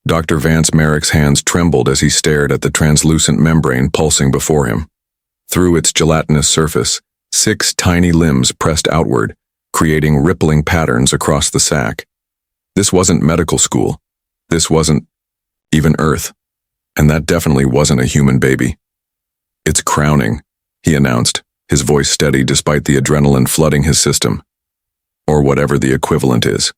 Dr. Vance Merrick's hands trembled as he stared at the translucent membrane pulsing before him. Through its gelatinous surface, 6 tiny limbs pressed outward, creating rippling patterns across the sac. This wasn't medical school. This wasn't even Earth. And that definitely wasn't a human baby. "It's crowning," he announced, his voice steady despite the adrenaline flooding his system. Or whatever the equivalent is.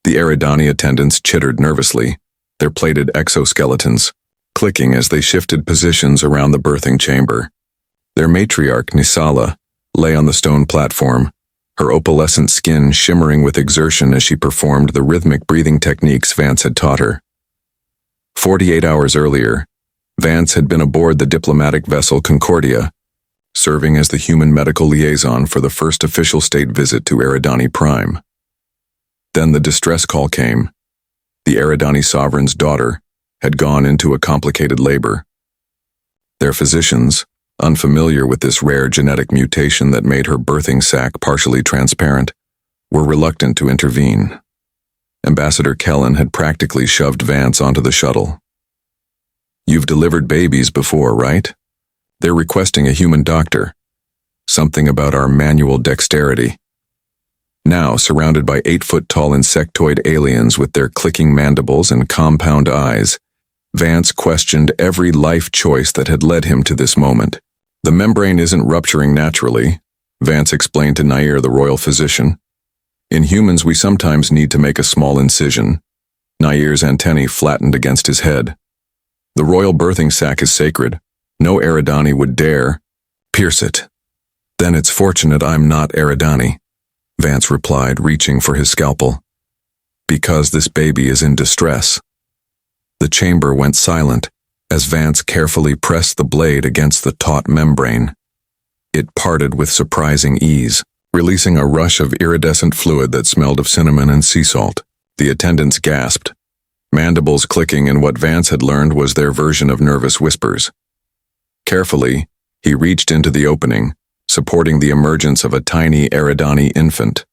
The Eridani attendants chittered nervously, their plated exoskeletons clicking as they shifted positions around the birthing chamber. Their matriarch, Nisala, lay on the stone platform, her opalescent skin shimmering with exertion as she performed the rhythmic breathing techniques Vance had taught her. 48 hours earlier, Vance had been aboard the diplomatic vessel Concordia, serving as the human medical liaison for the first official state visit to Eridani Prime. Then the distress call came. The Eridani sovereign's daughter had gone into a complicated labor. Their physicians, unfamiliar with this rare genetic mutation that made her birthing sac partially transparent, were reluctant to intervene. Ambassador Kellen had practically shoved Vance onto the shuttle. "You've delivered babies before, right? They're requesting a human doctor. Something about our manual dexterity." Now, surrounded by 8-foot-tall insectoid aliens with their clicking mandibles and compound eyes, Vance questioned every life choice that had led him to this moment. "The membrane isn't rupturing naturally," Vance explained to Nair, the royal physician. "In humans, we sometimes need to make a small incision." Nair's antennae flattened against his head. "The royal birthing sac is sacred. No Eridani would dare pierce it." "Then it's fortunate I'm not Eridani," Vance replied, reaching for his scalpel. "Because this baby is in distress." The chamber went silent as Vance carefully pressed the blade against the taut membrane. It parted with surprising ease, releasing a rush of iridescent fluid that smelled of cinnamon and sea salt. The attendants gasped, mandibles clicking in what Vance had learned was their version of nervous whispers. Carefully, he reached into the opening, supporting the emergence of a tiny Eridani infant.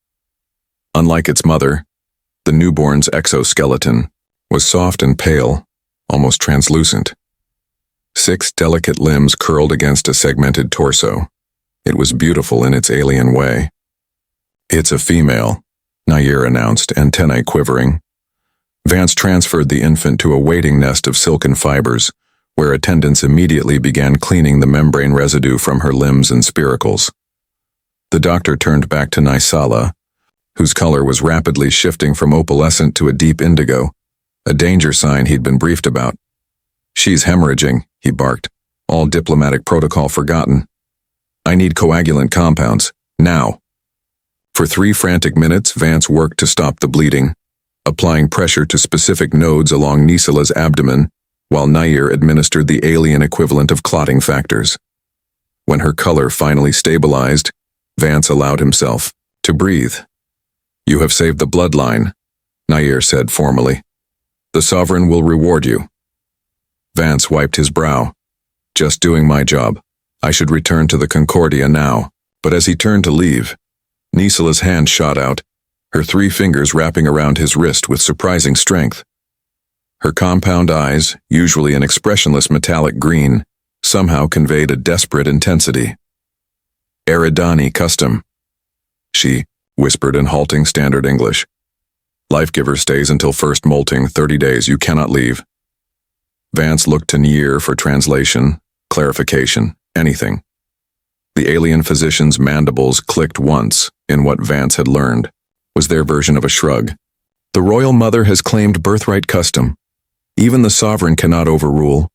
Unlike its mother, the newborn's exoskeleton was soft and pale, almost translucent. 6 delicate limbs curled against a segmented torso. It was beautiful in its alien way. "It's a female," Nair announced, antennae quivering. Vance transferred the infant to a waiting nest of silken fibers, where attendants immediately began cleaning the membrane residue from her limbs and spiracles. The doctor turned back to Nisala, whose color was rapidly shifting from opalescent to a deep indigo, a danger sign he'd been briefed about. "She's hemorrhaging," he barked, all diplomatic protocol forgotten. "I need coagulant compounds, now." For 3 frantic minutes, Vance worked to stop the bleeding, applying pressure to specific nodes along Nisala's abdomen, while Nair administered the alien equivalent of clotting factors. When her color finally stabilized, Vance allowed himself to breathe. "You have saved the bloodline," Nair said formally. "The Sovereign will reward you." Vance wiped his brow. "Just doing my job. I should return to the Concordia now." But as he turned to leave, Nisala's hand shot out, her 3 fingers wrapping around his wrist with surprising strength. Her compound eyes, usually an expressionless metallic green, somehow conveyed a desperate intensity. "Eridani custom," she whispered in halting standard English. "Lifegiver stays until first molting, 30 days, you cannot leave." Vance looked to Nair for translation, clarification, anything. The alien physician's mandibles clicked once in what Vance had learned was their version of a shrug. "The royal mother has claimed birthright custom. Even the sovereign cannot overrule.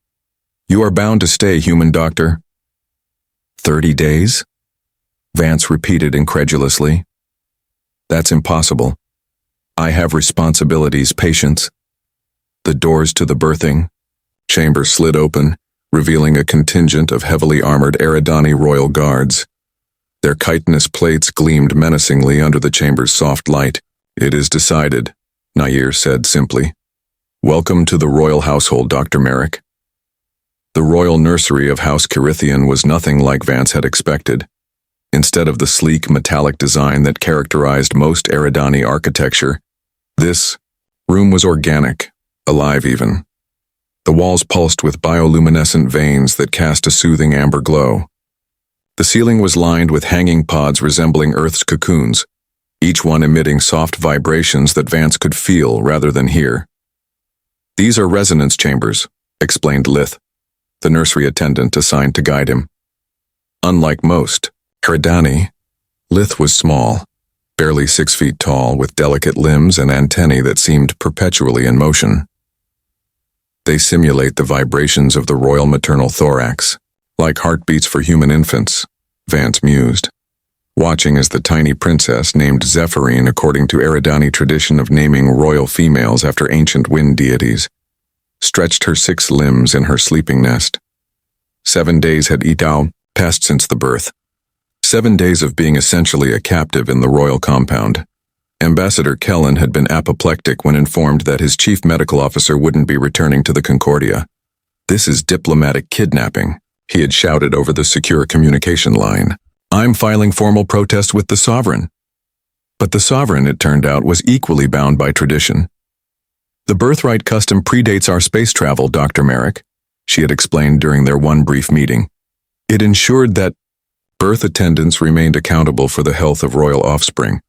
You are bound to stay, human doctor." 30 days? Vance repeated incredulously. "That's impossible. I have responsibilities, patience." The doors to the birthing chamber slid open, revealing a contingent of heavily armored Eridani royal guards. Their chitinous plates gleamed menacingly under the chamber's soft light. "It is decided," Nair said simply. "Welcome to the royal household, Dr. Merrick." The royal nursery of House Kirithian was nothing like Vance had expected. Instead of the sleek metallic design that characterized most Eridani architecture, this room was organic, alive even. The walls pulsed with bioluminescent veins that cast a soothing amber glow. The ceiling was lined with hanging pods resembling Earth's cocoons, each one emitting soft vibrations that Vance could feel rather than hear. "These are resonance chambers," explained Lith, the nursery attendant assigned to guide him. Unlike most Eridani, Lith was small, barely 6 feet tall, with delicate limbs and antennae that seemed perpetually in motion. "They simulate the vibrations of the royal maternal thorax, like heartbeats for human infants," Vance mused, watching as the tiny princess, named Zephyrine according to Eridani tradition of naming royal females after ancient wind deities, stretched her 6 limbs in her sleeping nest. 7 days had passed since the birth. 7 days of being essentially a captive in the royal compound. Ambassador Kellen had been apoplectic when informed that his chief medical officer wouldn't be returning to the Concordia. "This is diplomatic kidnapping," he had shouted over the secure communication line. "I'm filing formal protest with the sovereign." But the sovereign, it turned out, was equally bound by tradition. "The birthright custom predates our space travel, Dr. Merrick," she had explained during their one brief meeting. It ensured that birth attendants remained accountable for the health of royal offspring.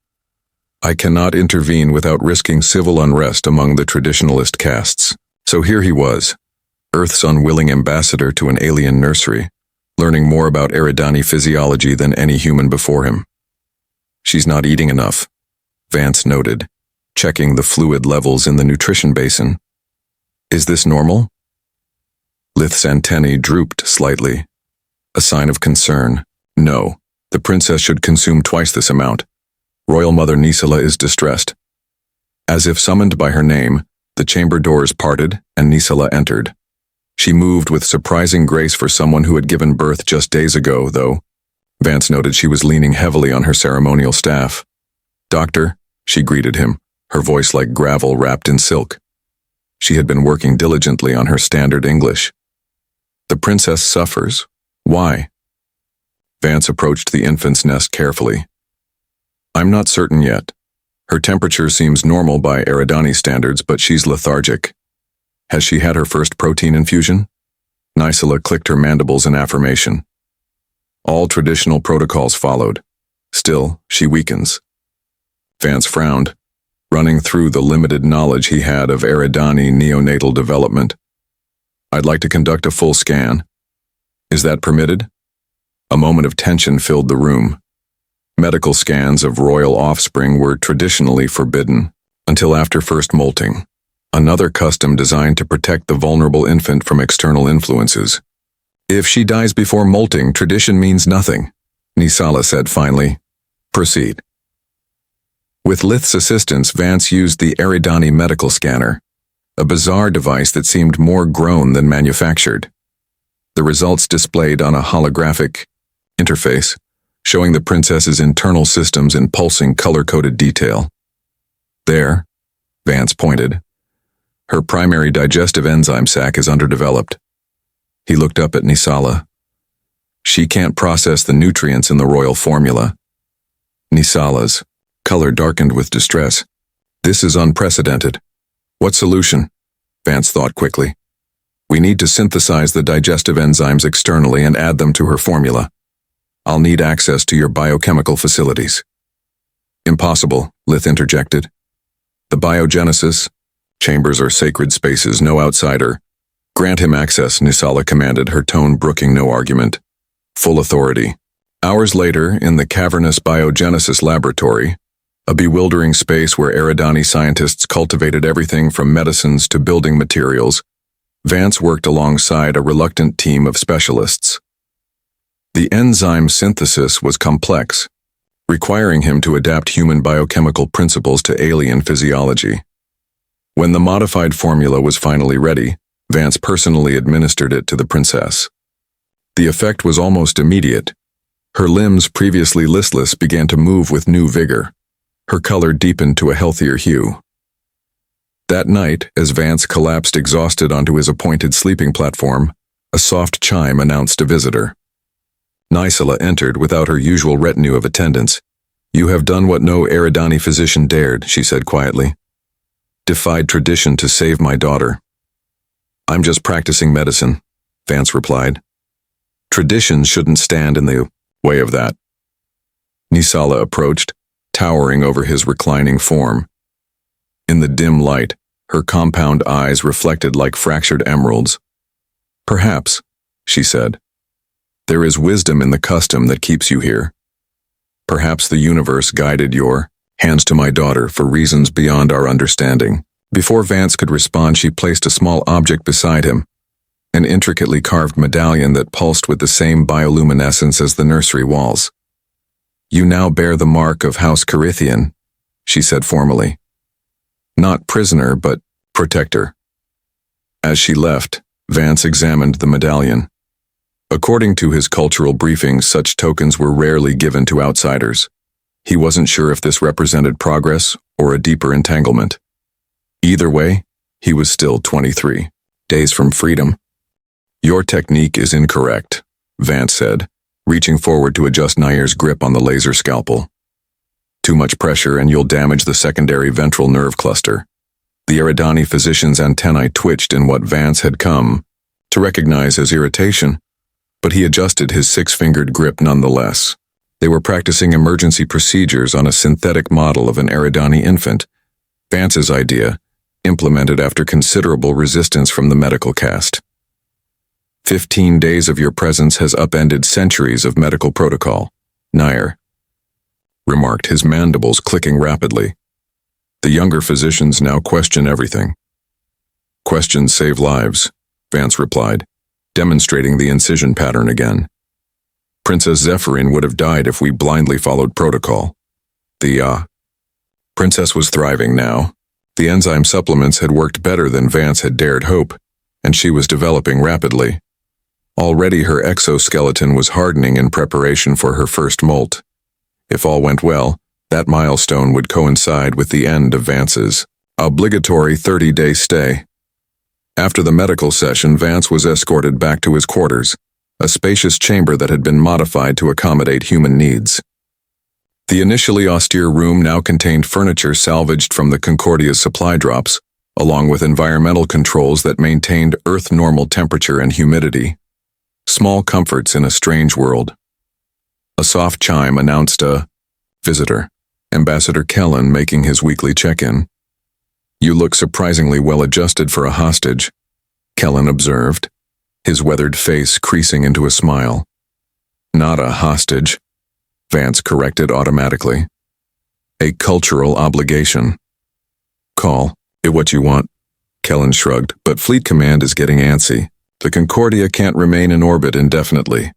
"I cannot intervene without risking civil unrest among the traditionalist castes." So here he was, Earth's unwilling ambassador to an alien nursery, learning more about Eridani physiology than any human before him. "She's not eating enough," Vance noted, checking the fluid levels in the nutrition basin. "Is this normal?" Lith's antennae drooped slightly, a sign of concern. "No, the princess should consume twice this amount. Royal Mother Nisala is distressed." As if summoned by her name, the chamber doors parted and Nisala entered. She moved with surprising grace for someone who had given birth just days ago, though Vance noted she was leaning heavily on her ceremonial staff. "Doctor," she greeted him, her voice like gravel wrapped in silk. She had been working diligently on her standard English. "The princess suffers. Why?" Vance approached the infant's nest carefully. "I'm not certain yet. Her temperature seems normal by Eridani standards, but she's lethargic. Has she had her first protein infusion?" Nisala clicked her mandibles in affirmation. All traditional protocols followed. "Still, she weakens." Vance frowned, running through the limited knowledge he had of Eridani neonatal development. "I'd like to conduct a full scan. Is that permitted?" A moment of tension filled the room. Medical scans of royal offspring were traditionally forbidden until after first molting, another custom designed to protect the vulnerable infant from external influences. "If she dies before molting, tradition means nothing," Nisala said finally. "Proceed." With Lith's assistance, Vance used the Eridani medical scanner, a bizarre device that seemed more grown than manufactured. The results displayed on a holographic interface, showing the princess's internal systems in pulsing color-coded detail. "There," Vance pointed. "Her primary digestive enzyme sac is underdeveloped." He looked up at Nisala. "She can't process the nutrients in the royal formula." Nisala's color darkened with distress. "This is unprecedented." "What solution?" Vance thought quickly. "We need to synthesize the digestive enzymes externally and add them to her formula. I'll need access to your biochemical facilities." "Impossible," Lith interjected. "The biogenesis chambers are sacred spaces, no outsider." "Grant him access," Nisala commanded, her tone brooking no argument. "Full authority." Hours later, in the cavernous biogenesis laboratory, a bewildering space where Eridani scientists cultivated everything from medicines to building materials, Vance worked alongside a reluctant team of specialists. The enzyme synthesis was complex, requiring him to adapt human biochemical principles to alien physiology. When the modified formula was finally ready, Vance personally administered it to the princess. The effect was almost immediate. Her limbs, previously listless, began to move with new vigor. Her color deepened to a healthier hue. That night, as Vance collapsed exhausted onto his appointed sleeping platform, a soft chime announced a visitor. Nisala entered without her usual retinue of attendants. "You have done what no Eridani physician dared," she said quietly. defied tradition to save my daughter. I'm just practicing medicine, Vance replied. Tradition shouldn't stand in the way of that. Nisala approached, towering over his reclining form. In the dim light, her compound eyes reflected like fractured emeralds. Perhaps, she said, there is wisdom in the custom that keeps you here. Perhaps the universe guided your hands to my daughter for reasons beyond our understanding. Before Vance could respond, she placed a small object beside him, an intricately carved medallion that pulsed with the same bioluminescence as the nursery walls. You now bear the mark of House Carithian, she said formally. Not prisoner, but protector. As she left, Vance examined the medallion. According to his cultural briefings, such tokens were rarely given to outsiders. He wasn't sure if this represented progress or a deeper entanglement. Either way, he was still 23 days from freedom. Your technique is incorrect, Vance said, reaching forward to adjust Nair's grip on the laser scalpel. Too much pressure and you'll damage the secondary ventral nerve cluster. The Eridani physician's antennae twitched in what Vance had come to recognize as irritation, but he adjusted his six-fingered grip nonetheless. They were practicing emergency procedures on a synthetic model of an Eridani infant, Vance's idea, implemented after considerable resistance from the medical caste. 15 days of your presence has upended centuries of medical protocol, Nair remarked, his mandibles clicking rapidly. The younger physicians now question everything. Questions save lives, Vance replied, demonstrating the incision pattern again. Princess Zephyrin would have died if we blindly followed protocol. The princess was thriving now. The enzyme supplements had worked better than Vance had dared hope, and she was developing rapidly. Already her exoskeleton was hardening in preparation for her first molt. If all went well, that milestone would coincide with the end of Vance's obligatory 30-day stay. After the medical session, Vance was escorted back to his quarters, a spacious chamber that had been modified to accommodate human needs. The initially austere room now contained furniture salvaged from the Concordia's supply drops, along with environmental controls that maintained Earth-normal temperature and humidity. Small comforts in a strange world. A soft chime announced a visitor, Ambassador Kellen, making his weekly check-in. You look surprisingly well-adjusted for a hostage, Kellen observed, his weathered face creasing into a smile. Not a hostage, Vance corrected automatically. A cultural obligation. Call it what you want, Kellen shrugged, but Fleet Command is getting antsy. The Concordia can't remain in orbit indefinitely.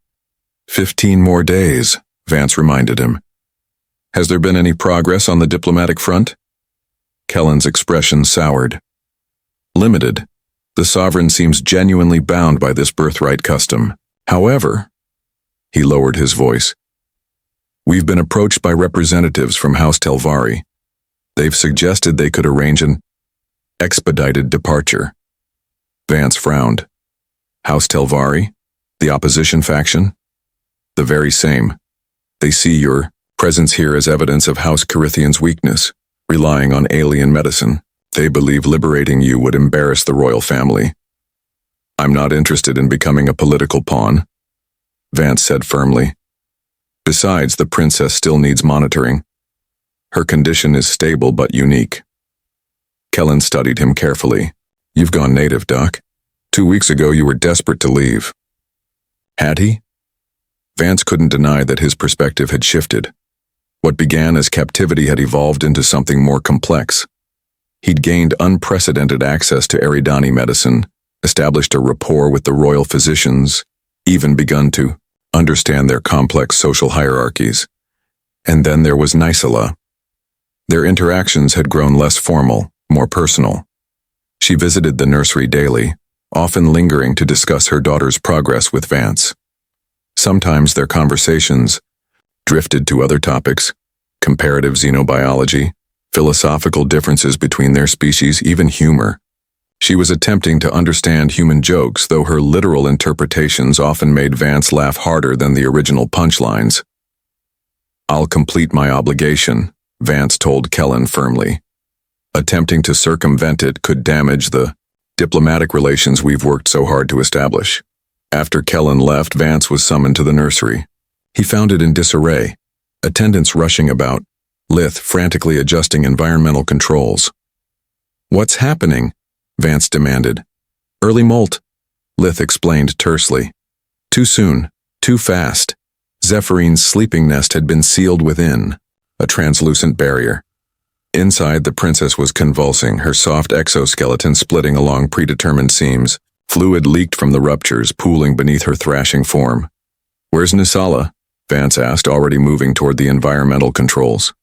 15 more days, Vance reminded him. Has there been any progress on the diplomatic front? Kellen's expression soured. Limited. The sovereign seems genuinely bound by this birthright custom. However, he lowered his voice. We've been approached by representatives from House Telvari. They've suggested they could arrange an expedited departure. Vance frowned. House Telvari? The opposition faction? The very same. They see your presence here as evidence of House Carithian's weakness, relying on alien medicine. They believe liberating you would embarrass the royal family. I'm not interested in becoming a political pawn, Vance said firmly. Besides, the princess still needs monitoring. Her condition is stable but unique. Kellen studied him carefully. You've gone native, Doc. 2 weeks ago you were desperate to leave. Had he? Vance couldn't deny that his perspective had shifted. What began as captivity had evolved into something more complex. He'd gained unprecedented access to Eridani medicine, established a rapport with the royal physicians, even begun to understand their complex social hierarchies. And then there was Nisala. Their interactions had grown less formal, more personal. She visited the nursery daily, often lingering to discuss her daughter's progress with Vance. Sometimes their conversations drifted to other topics, comparative xenobiology, philosophical differences between their species, even humor. She was attempting to understand human jokes, though her literal interpretations often made Vance laugh harder than the original punchlines. I'll complete my obligation, Vance told Kellen firmly. Attempting to circumvent it could damage the diplomatic relations we've worked so hard to establish. After Kellen left, Vance was summoned to the nursery. He found it in disarray, attendants rushing about, Lith frantically adjusting environmental controls. "What's happening?" Vance demanded. "Early molt," Lith explained tersely. "Too soon, too fast." Zephyrine sleeping nest had been sealed within, a translucent barrier. Inside, the princess was convulsing, her soft exoskeleton splitting along predetermined seams. Fluid leaked from the ruptures, pooling beneath her thrashing form. "Where's Nisala?" Vance asked, already moving toward the environmental controls.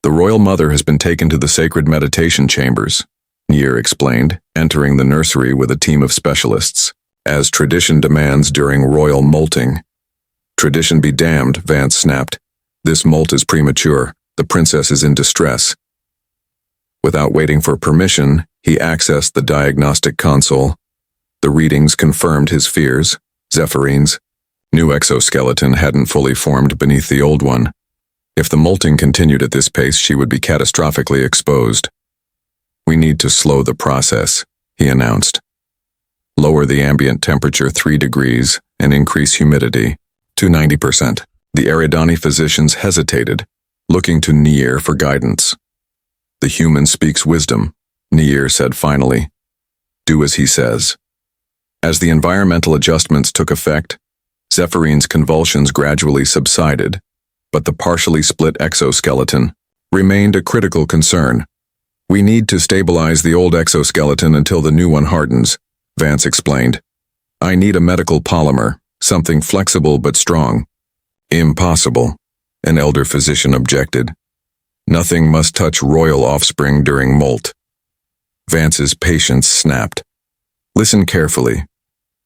"The royal mother has been taken to the sacred meditation chambers," Nier explained, entering the nursery with a team of specialists, as tradition demands during royal molting. "Tradition be damned," Vance snapped. "This molt is premature. The princess is in distress." Without waiting for permission, he accessed the diagnostic console. The readings confirmed his fears. Zephyrine's new exoskeleton hadn't fully formed beneath the old one. If the molting continued at this pace, she would be catastrophically exposed. "We need to slow the process," he announced. "Lower the ambient temperature 3 degrees and increase humidity to 90%. The Eridani physicians hesitated, looking to Nier for guidance. "The human speaks wisdom," Nier said finally. "Do as he says." As the environmental adjustments took effect, Zephyrine convulsions gradually subsided, but the partially split exoskeleton remained a critical concern. "We need to stabilize the old exoskeleton until the new one hardens," Vance explained. "I need a medical polymer, something flexible but strong." "Impossible," an elder physician objected. "Nothing must touch royal offspring during molt." Vance's patience snapped. "Listen carefully.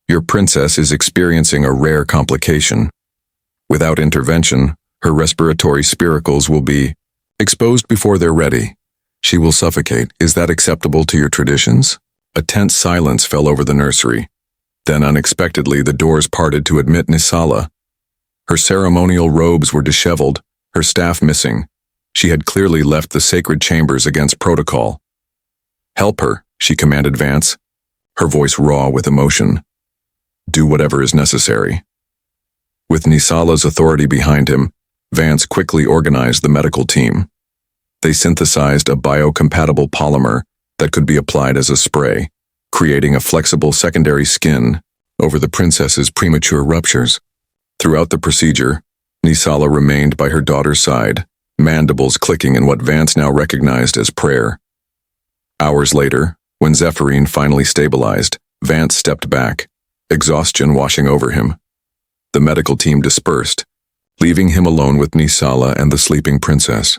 Your princess is experiencing a rare complication. Without intervention, her respiratory spiracles will be exposed before they're ready. She will suffocate. Is that acceptable to your traditions?" A tense silence fell over the nursery. Then unexpectedly the doors parted to admit Nisala. Her ceremonial robes were disheveled, her staff missing. She had clearly left the sacred chambers against protocol. "Help her," she commanded Vance, her voice raw with emotion. "Do whatever is necessary." With Nisala's authority behind him, Vance quickly organized the medical team. They synthesized a biocompatible polymer that could be applied as a spray, creating a flexible secondary skin over the princess's premature ruptures. Throughout the procedure, Nisala remained by her daughter's side, mandibles clicking in what Vance now recognized as prayer. Hours later, when Zephyrine finally stabilized, Vance stepped back, exhaustion washing over him. The medical team dispersed, leaving him alone with Nisala and the sleeping princess.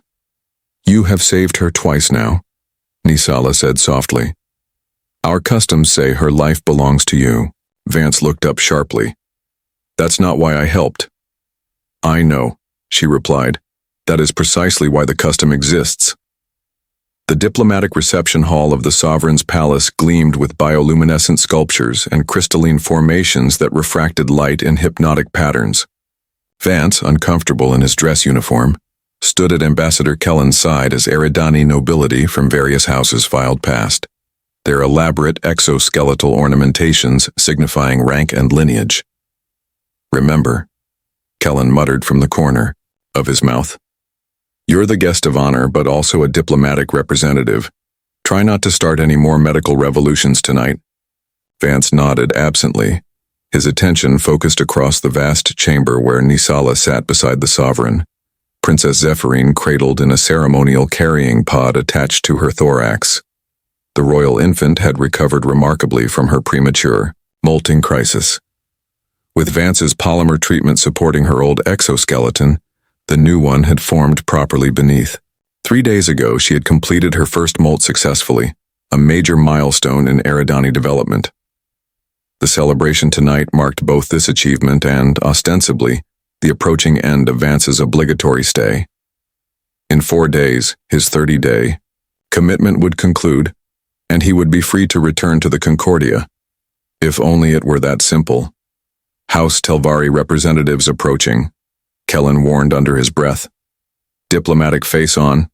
"You have saved her twice now," Nisala said softly. "Our customs say her life belongs to you." Vance looked up sharply. "That's not why I helped." "I know," she replied. "That is precisely why the custom exists." The diplomatic reception hall of the sovereign's palace gleamed with bioluminescent sculptures and crystalline formations that refracted light in hypnotic patterns. Vance, uncomfortable in his dress uniform, stood at Ambassador Kellen's side as Eridani nobility from various houses filed past, their elaborate exoskeletal ornamentations signifying rank and lineage. "Remember," Kellen muttered from the corner of his mouth. "You're the guest of honor, but also a diplomatic representative. Try not to start any more medical revolutions tonight." Vance nodded absently, his attention focused across the vast chamber where Nisala sat beside the sovereign, Princess Zephyrine cradled in a ceremonial carrying pod attached to her thorax. The royal infant had recovered remarkably from her premature, molting crisis. With Vance's polymer treatment supporting her old exoskeleton, the new one had formed properly beneath. 3 days ago, she had completed her first molt successfully, a major milestone in Eridani development. The celebration tonight marked both this achievement and, ostensibly, the approaching end of Vance's obligatory stay. In 4 days, his 30-day commitment would conclude, and he would be free to return to the Concordia. If only it were that simple. House Telvari representatives approaching, Kellen warned under his breath. "Diplomatic face on."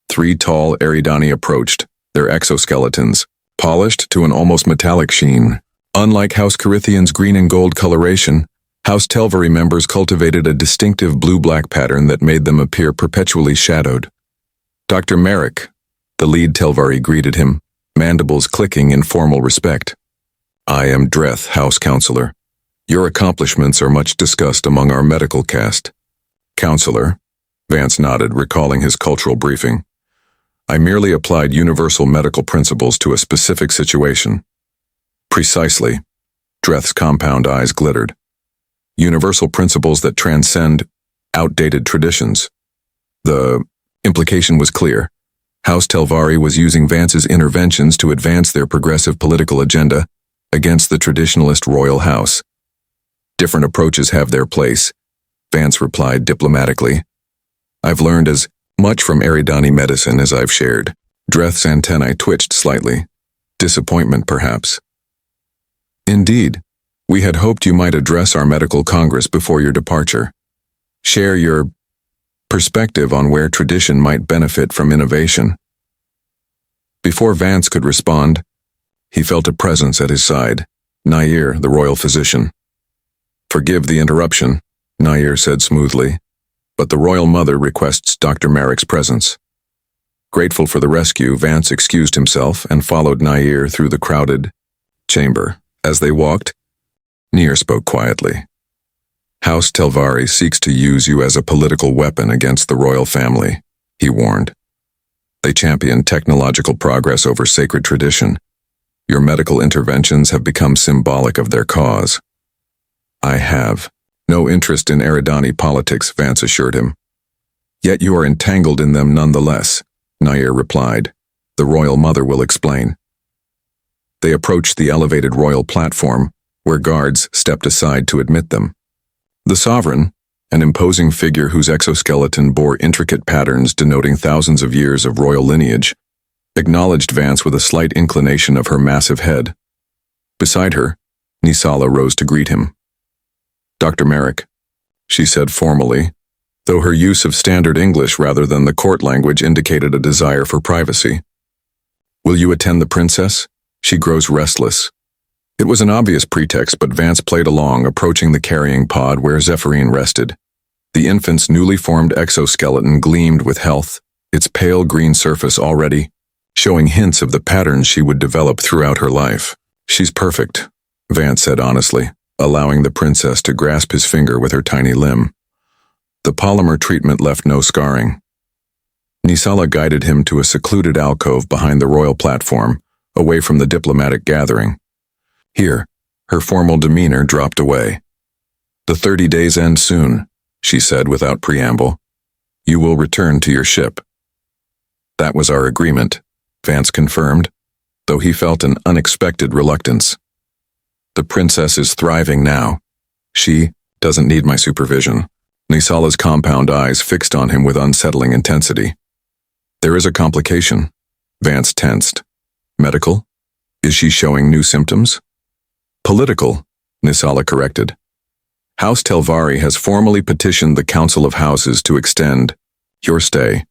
Three tall Eridani approached, their exoskeletons, polished to an almost metallic sheen. Unlike House Carithian's green and gold coloration, House Telvari members cultivated a distinctive blue-black pattern that made them appear perpetually shadowed. Dr. Merrick, the lead Telvari, greeted him, mandibles clicking in formal respect. I am Dreth, House Counselor. Your accomplishments are much discussed among our medical caste. Counselor, Vance nodded, recalling his cultural briefing. I merely applied universal medical principles to a specific situation. Precisely. Dreth's compound eyes glittered. Universal principles that transcend outdated traditions. The implication was clear. House Telvari was using Vance's interventions to advance their progressive political agenda against the traditionalist royal house. Different approaches have their place, Vance replied diplomatically. I've learned as much from Eridani medicine as I've shared. Dreth's antennae twitched slightly. Disappointment, perhaps. Indeed. We had hoped you might address our medical congress before your departure. Share your perspective on where tradition might benefit from innovation. Before Vance could respond, he felt a presence at his side, Nair, the royal physician. Forgive the interruption, Nair said smoothly, but the royal mother requests Dr. Merrick's presence. Grateful for the rescue, Vance excused himself and followed Nair through the crowded chamber. As they walked, Nair spoke quietly. House Telvari seeks to use you as a political weapon against the royal family, he warned. They champion technological progress over sacred tradition. Your medical interventions have become symbolic of their cause. I have no interest in Eridani politics, Vance assured him. Yet you are entangled in them nonetheless, Nair replied. The royal mother will explain. They approached the elevated royal platform, where guards stepped aside to admit them. The sovereign, an imposing figure whose exoskeleton bore intricate patterns denoting thousands of years of royal lineage, acknowledged Vance with a slight inclination of her massive head. Beside her, Nisala rose to greet him. Dr. Merrick, she said formally, though her use of standard English rather than the court language indicated a desire for privacy. Will you attend the princess? She grows restless. It was an obvious pretext, but Vance played along, approaching the carrying pod where Zephyrine rested. The infant's newly formed exoskeleton gleamed with health, its pale green surface already showing hints of the patterns she would develop throughout her life. She's perfect, Vance said honestly, allowing the princess to grasp his finger with her tiny limb. The polymer treatment left no scarring. Nisala guided him to a secluded alcove behind the royal platform, away from the diplomatic gathering. Here, her formal demeanor dropped away. The 30 days end soon, she said without preamble. You will return to your ship. That was our agreement, Vance confirmed, though he felt an unexpected reluctance. The princess is thriving now. She doesn't need my supervision. Nisala's compound eyes fixed on him with unsettling intensity. There is a complication. Vance tensed. Medical? Is she showing new symptoms? Political, Nisala corrected. House Telvari has formally petitioned the Council of Houses to extend your stay.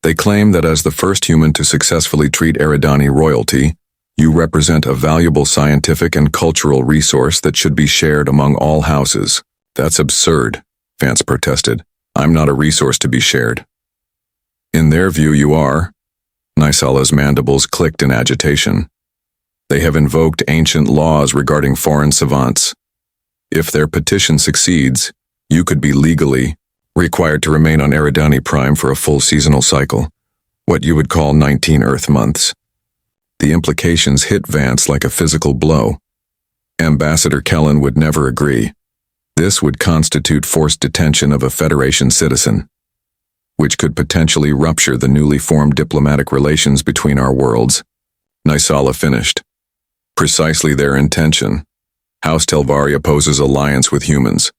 They claim that as the first human to successfully treat Eridani royalty, you represent a valuable scientific and cultural resource that should be shared among all houses. That's absurd, Vance protested. I'm not a resource to be shared. In their view, you are. Nisala's mandibles clicked in agitation. They have invoked ancient laws regarding foreign savants. If their petition succeeds, you could be legally required to remain on Eridani Prime for a full seasonal cycle, what you would call 19 Earth months. The implications hit Vance like a physical blow. Ambassador Kellen would never agree. This would constitute forced detention of a Federation citizen, which could potentially rupture the newly formed diplomatic relations between our worlds. Nisala finished. Precisely their intention. House Telvari opposes alliance with humans.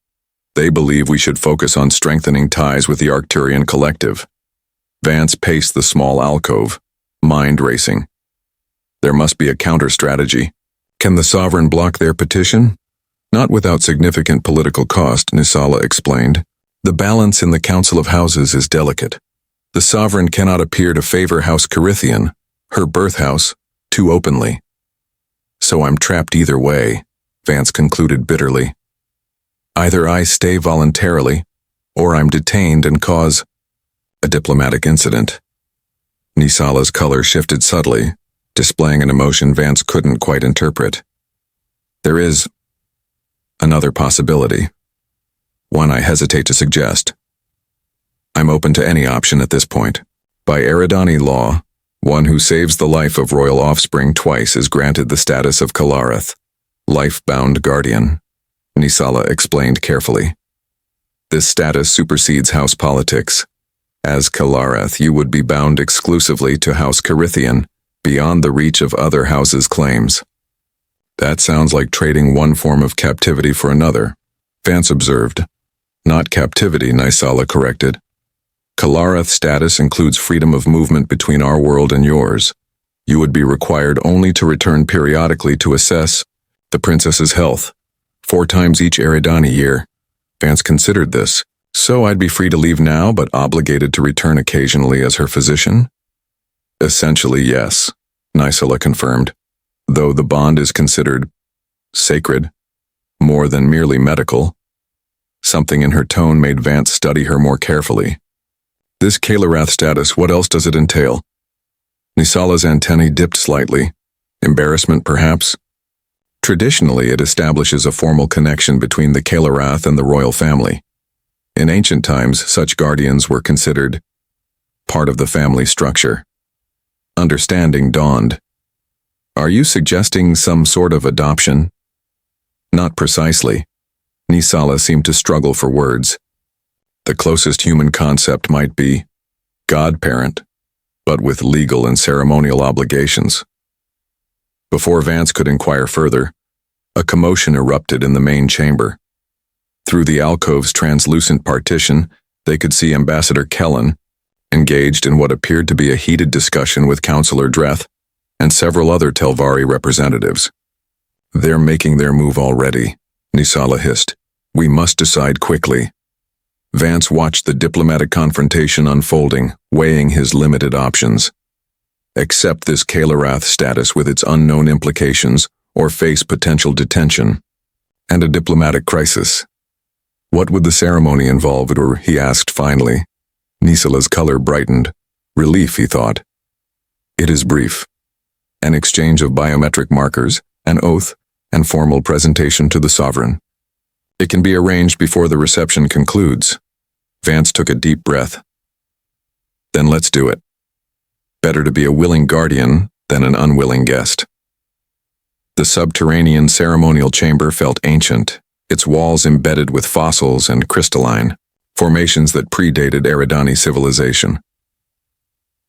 They believe we should focus on strengthening ties with the Arcturian collective. Vance paced the small alcove, mind racing. There must be a counter-strategy. Can the sovereign block their petition? Not without significant political cost, Nisala explained. The balance in the Council of Houses is delicate. The sovereign cannot appear to favor House Carithian, her birth house, too openly. So I'm trapped either way, Vance concluded bitterly. Either I stay voluntarily, or I'm detained and cause a diplomatic incident. Nisala's color shifted subtly, displaying an emotion Vance couldn't quite interpret. There is another possibility, one I hesitate to suggest. I'm open to any option at this point. By Eridani law, one who saves the life of royal offspring twice is granted the status of Kalarath, life-bound guardian, Nisala explained carefully. This status supersedes house politics. As Kalarath, you would be bound exclusively to House Carithian, beyond the reach of other houses' claims. That sounds like trading one form of captivity for another, Vance observed. Not captivity, Nisala corrected. Kalarath status includes freedom of movement between our world and yours. You would be required only to return periodically to assess the princess's health, 4 times each Eridani year. Vance considered this. So I'd be free to leave now, but obligated to return occasionally as her physician? Essentially, yes, Nisala confirmed, though the bond is considered sacred, more than merely medical. Something in her tone made Vance study her more carefully. This Kalarath status, what else does it entail? Nisala's antennae dipped slightly. Embarrassment, perhaps? Traditionally, it establishes a formal connection between the Kalarath and the royal family. In ancient times, such guardians were considered part of the family structure. Understanding dawned. Are you suggesting some sort of adoption? Not precisely. Nisala seemed to struggle for words. The closest human concept might be godparent, but with legal and ceremonial obligations. Before Vance could inquire further, a commotion erupted in the main chamber. Through the alcove's translucent partition, they could see Ambassador Kellen, engaged in what appeared to be a heated discussion with Councillor Dreth and several other Telvari representatives. They're making their move already, Nisala hissed. We must decide quickly. Vance watched the diplomatic confrontation unfolding, weighing his limited options. Accept this Kalarath status with its unknown implications, or face potential detention and a diplomatic crisis. What would the ceremony involve, he asked finally. Nisala's color brightened. Relief, he thought. It is brief. An exchange of biometric markers, an oath, and formal presentation to the sovereign. It can be arranged before the reception concludes. Vance took a deep breath. Then let's do it. Better to be a willing guardian than an unwilling guest. The subterranean ceremonial chamber felt ancient, its walls embedded with fossils and crystalline, formations that predated Eridani civilization.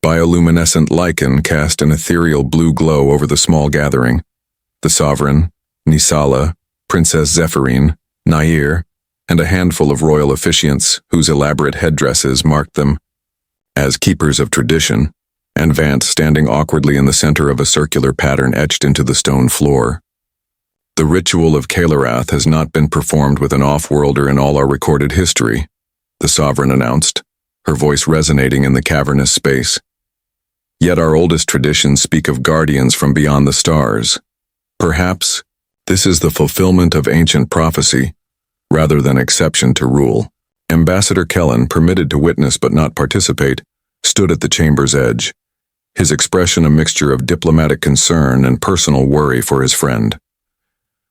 Bioluminescent lichen cast an ethereal blue glow over the small gathering. The sovereign, Nisala, Princess Zephyrine, Nair, and a handful of royal officiants whose elaborate headdresses marked them as keepers of tradition, and Vance standing awkwardly in the center of a circular pattern etched into the stone floor. The ritual of Kalarath has not been performed with an off-worlder in all our recorded history, the sovereign announced, her voice resonating in the cavernous space. Yet our oldest traditions speak of guardians from beyond the stars. Perhaps this is the fulfillment of ancient prophecy, rather than exception to rule. Ambassador Kellen, permitted to witness but not participate, stood at the chamber's edge, his expression a mixture of diplomatic concern and personal worry for his friend.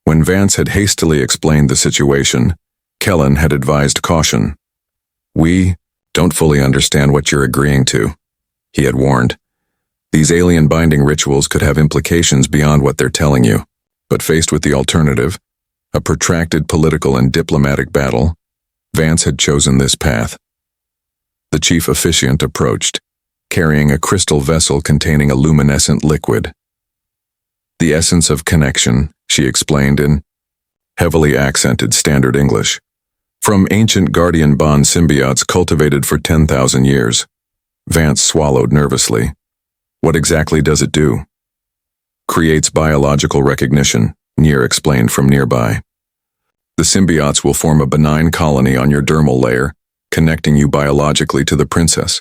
When Vance had hastily explained the situation, Kellen had advised caution. We don't fully understand what you're agreeing to, he had warned. These alien-binding rituals could have implications beyond what they're telling you, but faced with the alternative, a protracted political and diplomatic battle, Vance had chosen this path. The chief officiant approached, carrying a crystal vessel containing a luminescent liquid. The essence of connection, she explained in heavily accented standard English, from ancient guardian bond symbiotes cultivated for 10,000 years. Vance swallowed nervously. What exactly does it do? Creates biological recognition, Nier explained from nearby. The symbiotes will form a benign colony on your dermal layer, connecting you biologically to the princess.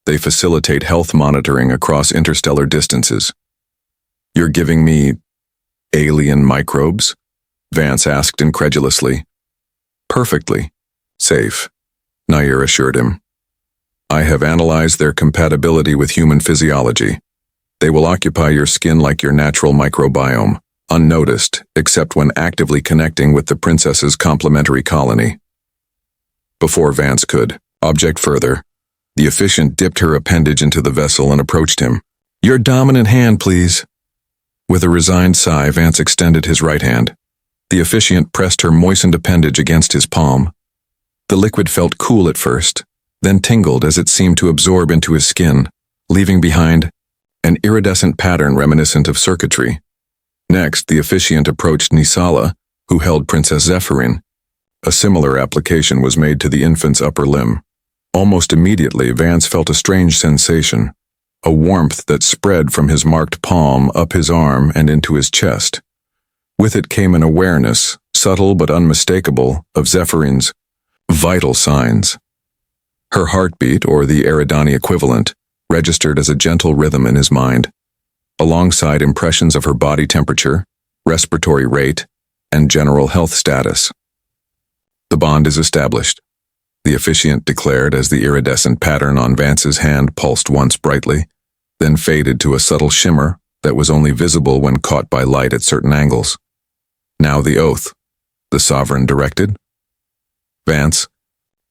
They facilitate health monitoring across interstellar distances. You're giving me alien microbes? Vance asked incredulously. Perfectly safe, Nair assured him. I have analyzed their compatibility with human physiology. They will occupy your skin like your natural microbiome, unnoticed except when actively connecting with the princess's complementary colony. Before Vance could object further, the officiant dipped her appendage into the vessel and approached him. Your dominant hand, please. With a resigned sigh, Vance extended his right hand. The officiant pressed her moistened appendage against his palm. The liquid felt cool at first, then tingled as it seemed to absorb into his skin, leaving behind an iridescent pattern reminiscent of circuitry. Next, the officiant approached Nisala, who held Princess Zephyrin. A similar application was made to the infant's upper limb. Almost immediately, Vance felt a strange sensation, a warmth that spread from his marked palm up his arm and into his chest. With it came an awareness, subtle but unmistakable, of Zephyrin's vital signs. Her heartbeat, or the Eridani equivalent, registered as a gentle rhythm in his mind, alongside impressions of her body temperature, respiratory rate, and general health status. The bond is established, the officiant declared as the iridescent pattern on Vance's hand pulsed once brightly, then faded to a subtle shimmer that was only visible when caught by light at certain angles. Now the oath, the sovereign directed. Vance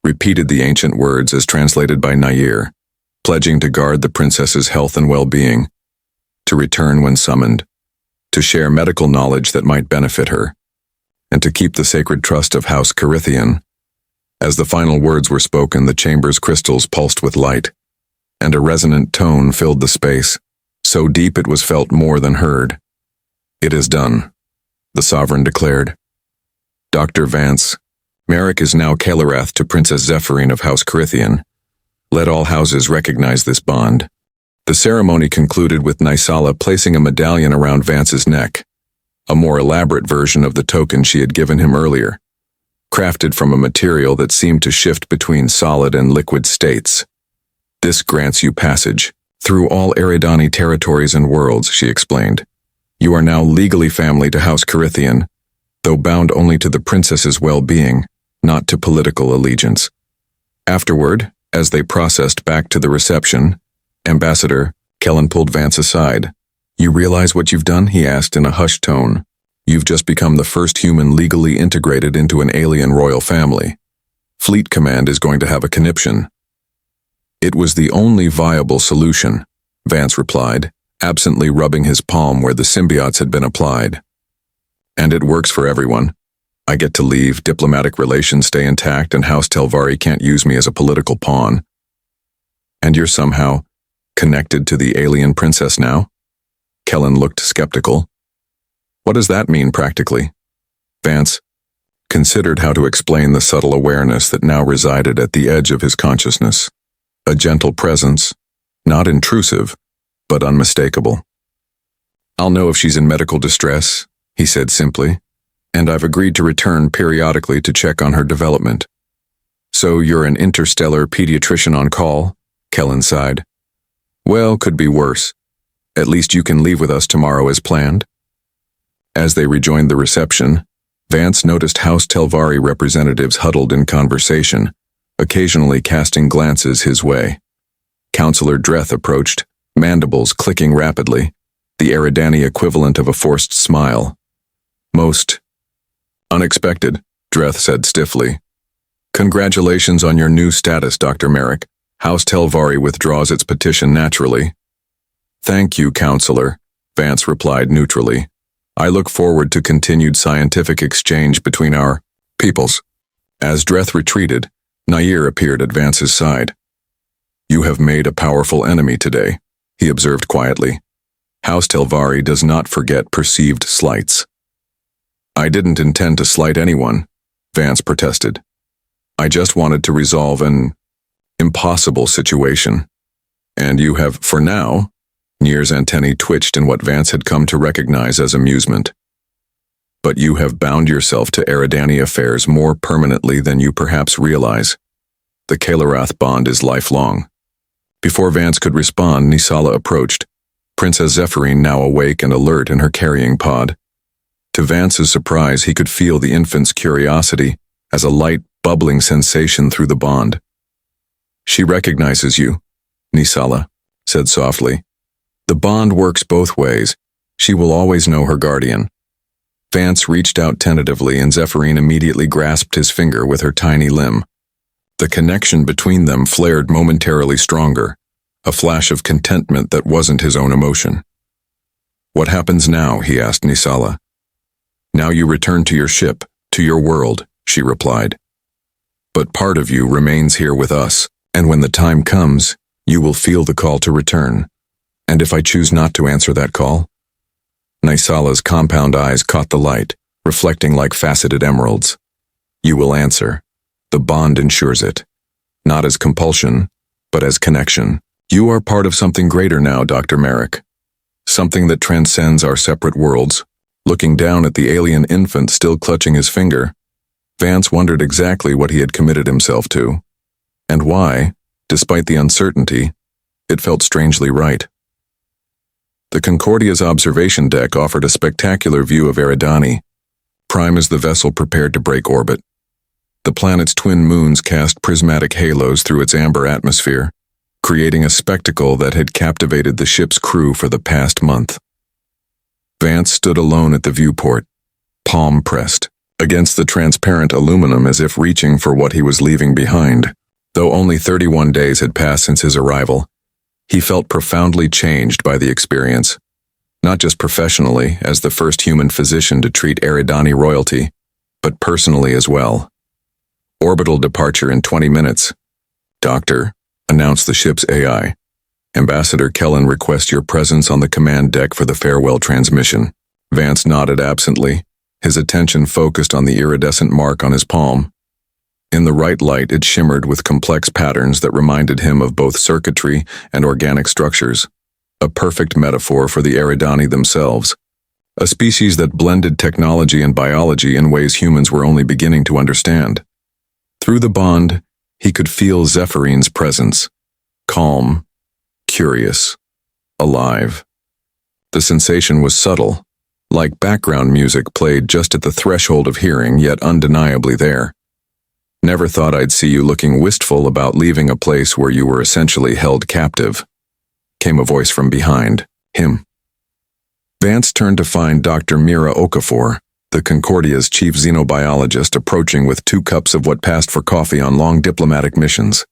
repeated the ancient words as translated by Nair, pledging to guard the princess's health and well-being, to return when summoned, to share medical knowledge that might benefit her, and to keep the sacred trust of House Carithian. As the final words were spoken, the chamber's crystals pulsed with light, and a resonant tone filled the space, so deep it was felt more than heard. It is done, the sovereign declared. Dr. Vance, Merrick is now Kalarath to Princess Zephyrin of House Carithian. Let all houses recognize this bond. The ceremony concluded with Nisala placing a medallion around Vance's neck, a more elaborate version of the token she had given him earlier, crafted from a material that seemed to shift between solid and liquid states. This grants you passage through all Eridani territories and worlds, she explained. You are now legally family to House Carithian, though bound only to the princess's well-being, not to political allegiance. Afterward, as they processed back to the reception, Ambassador Kellen pulled Vance aside. You realize what you've done? He asked in a hushed tone. You've just become the first human legally integrated into an alien royal family. Fleet Command is going to have a conniption. It was the only viable solution, Vance replied, absently rubbing his palm where the symbiotes had been applied. And it works for everyone. I get to leave, diplomatic relations stay intact, and House Telvari can't use me as a political pawn. And you're somehow connected to the alien princess now? Kellen looked skeptical. What does that mean practically? Vance considered how to explain the subtle awareness that now resided at the edge of his consciousness. A gentle presence, not intrusive, but unmistakable. I'll know if she's in medical distress, he said simply, and I've agreed to return periodically to check on her development. So you're an interstellar pediatrician on call? Kellen sighed. Well, could be worse. At least you can leave with us tomorrow as planned. As they rejoined the reception, Vance noticed House Telvari representatives huddled in conversation, occasionally casting glances his way. Counselor Dreth approached, mandibles clicking rapidly, the Eridani equivalent of a forced smile. Most unexpected, Dreth said stiffly. Congratulations on your new status, Dr. Merrick. House Telvari withdraws its petition naturally. Thank you, Counselor, Vance replied neutrally. I look forward to continued scientific exchange between our peoples. As Dreth retreated, Nair appeared at Vance's side. You have made a powerful enemy today, he observed quietly. House Telvari does not forget perceived slights. I didn't intend to slight anyone, Vance protested. I just wanted to resolve an impossible situation. And you have, for now, Nair's antennae twitched in what Vance had come to recognize as amusement. But you have bound yourself to Eridani affairs more permanently than you perhaps realize. The Kalarath bond is lifelong. Before Vance could respond, Nisala approached, Princess Zephyrine now awake and alert in her carrying pod. To Vance's surprise, he could feel the infant's curiosity as a light, bubbling sensation through the bond. She recognizes you, Nisala said softly. The bond works both ways. She will always know her guardian. Vance reached out tentatively and Zephyrine immediately grasped his finger with her tiny limb. The connection between them flared momentarily stronger, a flash of contentment that wasn't his own emotion. What happens now? He asked Nisala. Now you return to your ship, to your world, she replied. But part of you remains here with us, and when the time comes, you will feel the call to return. And if I choose not to answer that call? Nisala's compound eyes caught the light, reflecting like faceted emeralds. You will answer. The bond ensures it. Not as compulsion, but as connection. You are part of something greater now, Dr. Merrick. Something that transcends our separate worlds. Looking down at the alien infant still clutching his finger, Vance wondered exactly what he had committed himself to, and why, despite the uncertainty, it felt strangely right. The Concordia's observation deck offered a spectacular view of Eridani, prime as the vessel prepared to break orbit. The planet's twin moons cast prismatic halos through its amber atmosphere, creating a spectacle that had captivated the ship's crew for the past month. Vance stood alone at the viewport, palm pressed, against the transparent aluminum as if reaching for what he was leaving behind. Though only 31 days had passed since his arrival, he felt profoundly changed by the experience, not just professionally as the first human physician to treat Eridani royalty, but personally as well. Orbital departure in 20 minutes. Doctor, announced the ship's AI. Ambassador Kellen requests your presence on the command deck for the farewell transmission. Vance nodded absently, his attention focused on the iridescent mark on his palm. In the right light, it shimmered with complex patterns that reminded him of both circuitry and organic structures, a perfect metaphor for the Eridani themselves, a species that blended technology and biology in ways humans were only beginning to understand. Through the bond, he could feel Zephyrine's presence, calm, curious, alive. The sensation was subtle, like background music played just at the threshold of hearing, yet undeniably there. Never thought I'd see you looking wistful about leaving a place where you were essentially held captive, came a voice from behind him. Vance turned to find Dr. Mira Okafor, the Concordia's chief xenobiologist, approaching with 2 cups of what passed for coffee on long diplomatic missions.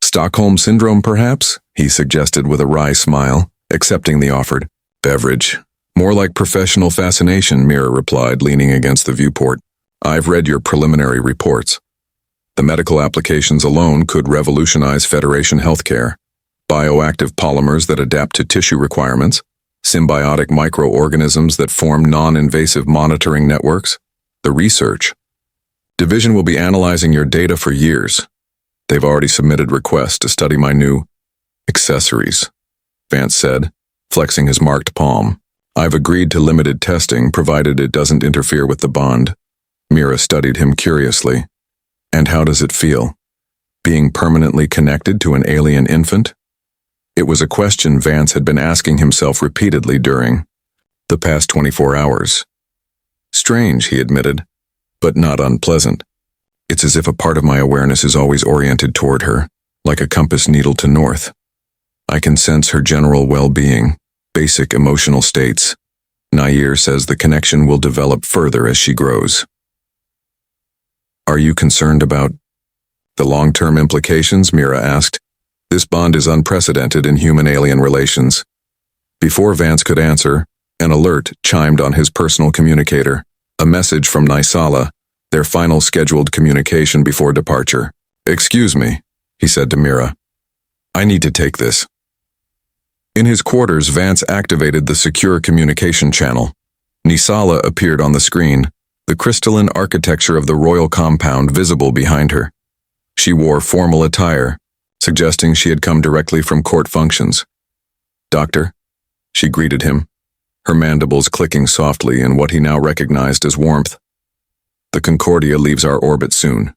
Stockholm Syndrome, perhaps? He suggested with a wry smile, accepting the offered beverage. More like professional fascination, Mira replied, leaning against the viewport. I've read your preliminary reports. The medical applications alone could revolutionize Federation healthcare. Bioactive polymers that adapt to tissue requirements, symbiotic microorganisms that form non-invasive monitoring networks. The research. Division will be analyzing your data for years. They've already submitted requests to study my new accessories, Vance said, flexing his marked palm. I've agreed to limited testing, provided it doesn't interfere with the bond. Mira studied him curiously. And how does it feel? Being permanently connected to an alien infant? It was a question Vance had been asking himself repeatedly during the past 24 hours. Strange, he admitted, but not unpleasant. It's as if a part of my awareness is always oriented toward her, like a compass needle to north. I can sense her general well-being, basic emotional states. Nair says the connection will develop further as she grows. Are you concerned about the long-term implications? Mira asked. This bond is unprecedented in human-alien relations. Before Vance could answer, an alert chimed on his personal communicator, a message from Nisala, their final scheduled communication before departure. Excuse me, he said to Mira. I need to take this. In his quarters, Vance activated the secure communication channel. Nisala appeared on the screen, the crystalline architecture of the royal compound visible behind her. She wore formal attire, suggesting she had come directly from court functions. Doctor, she greeted him, her mandibles clicking softly in what he now recognized as warmth. The Concordia leaves our orbit soon.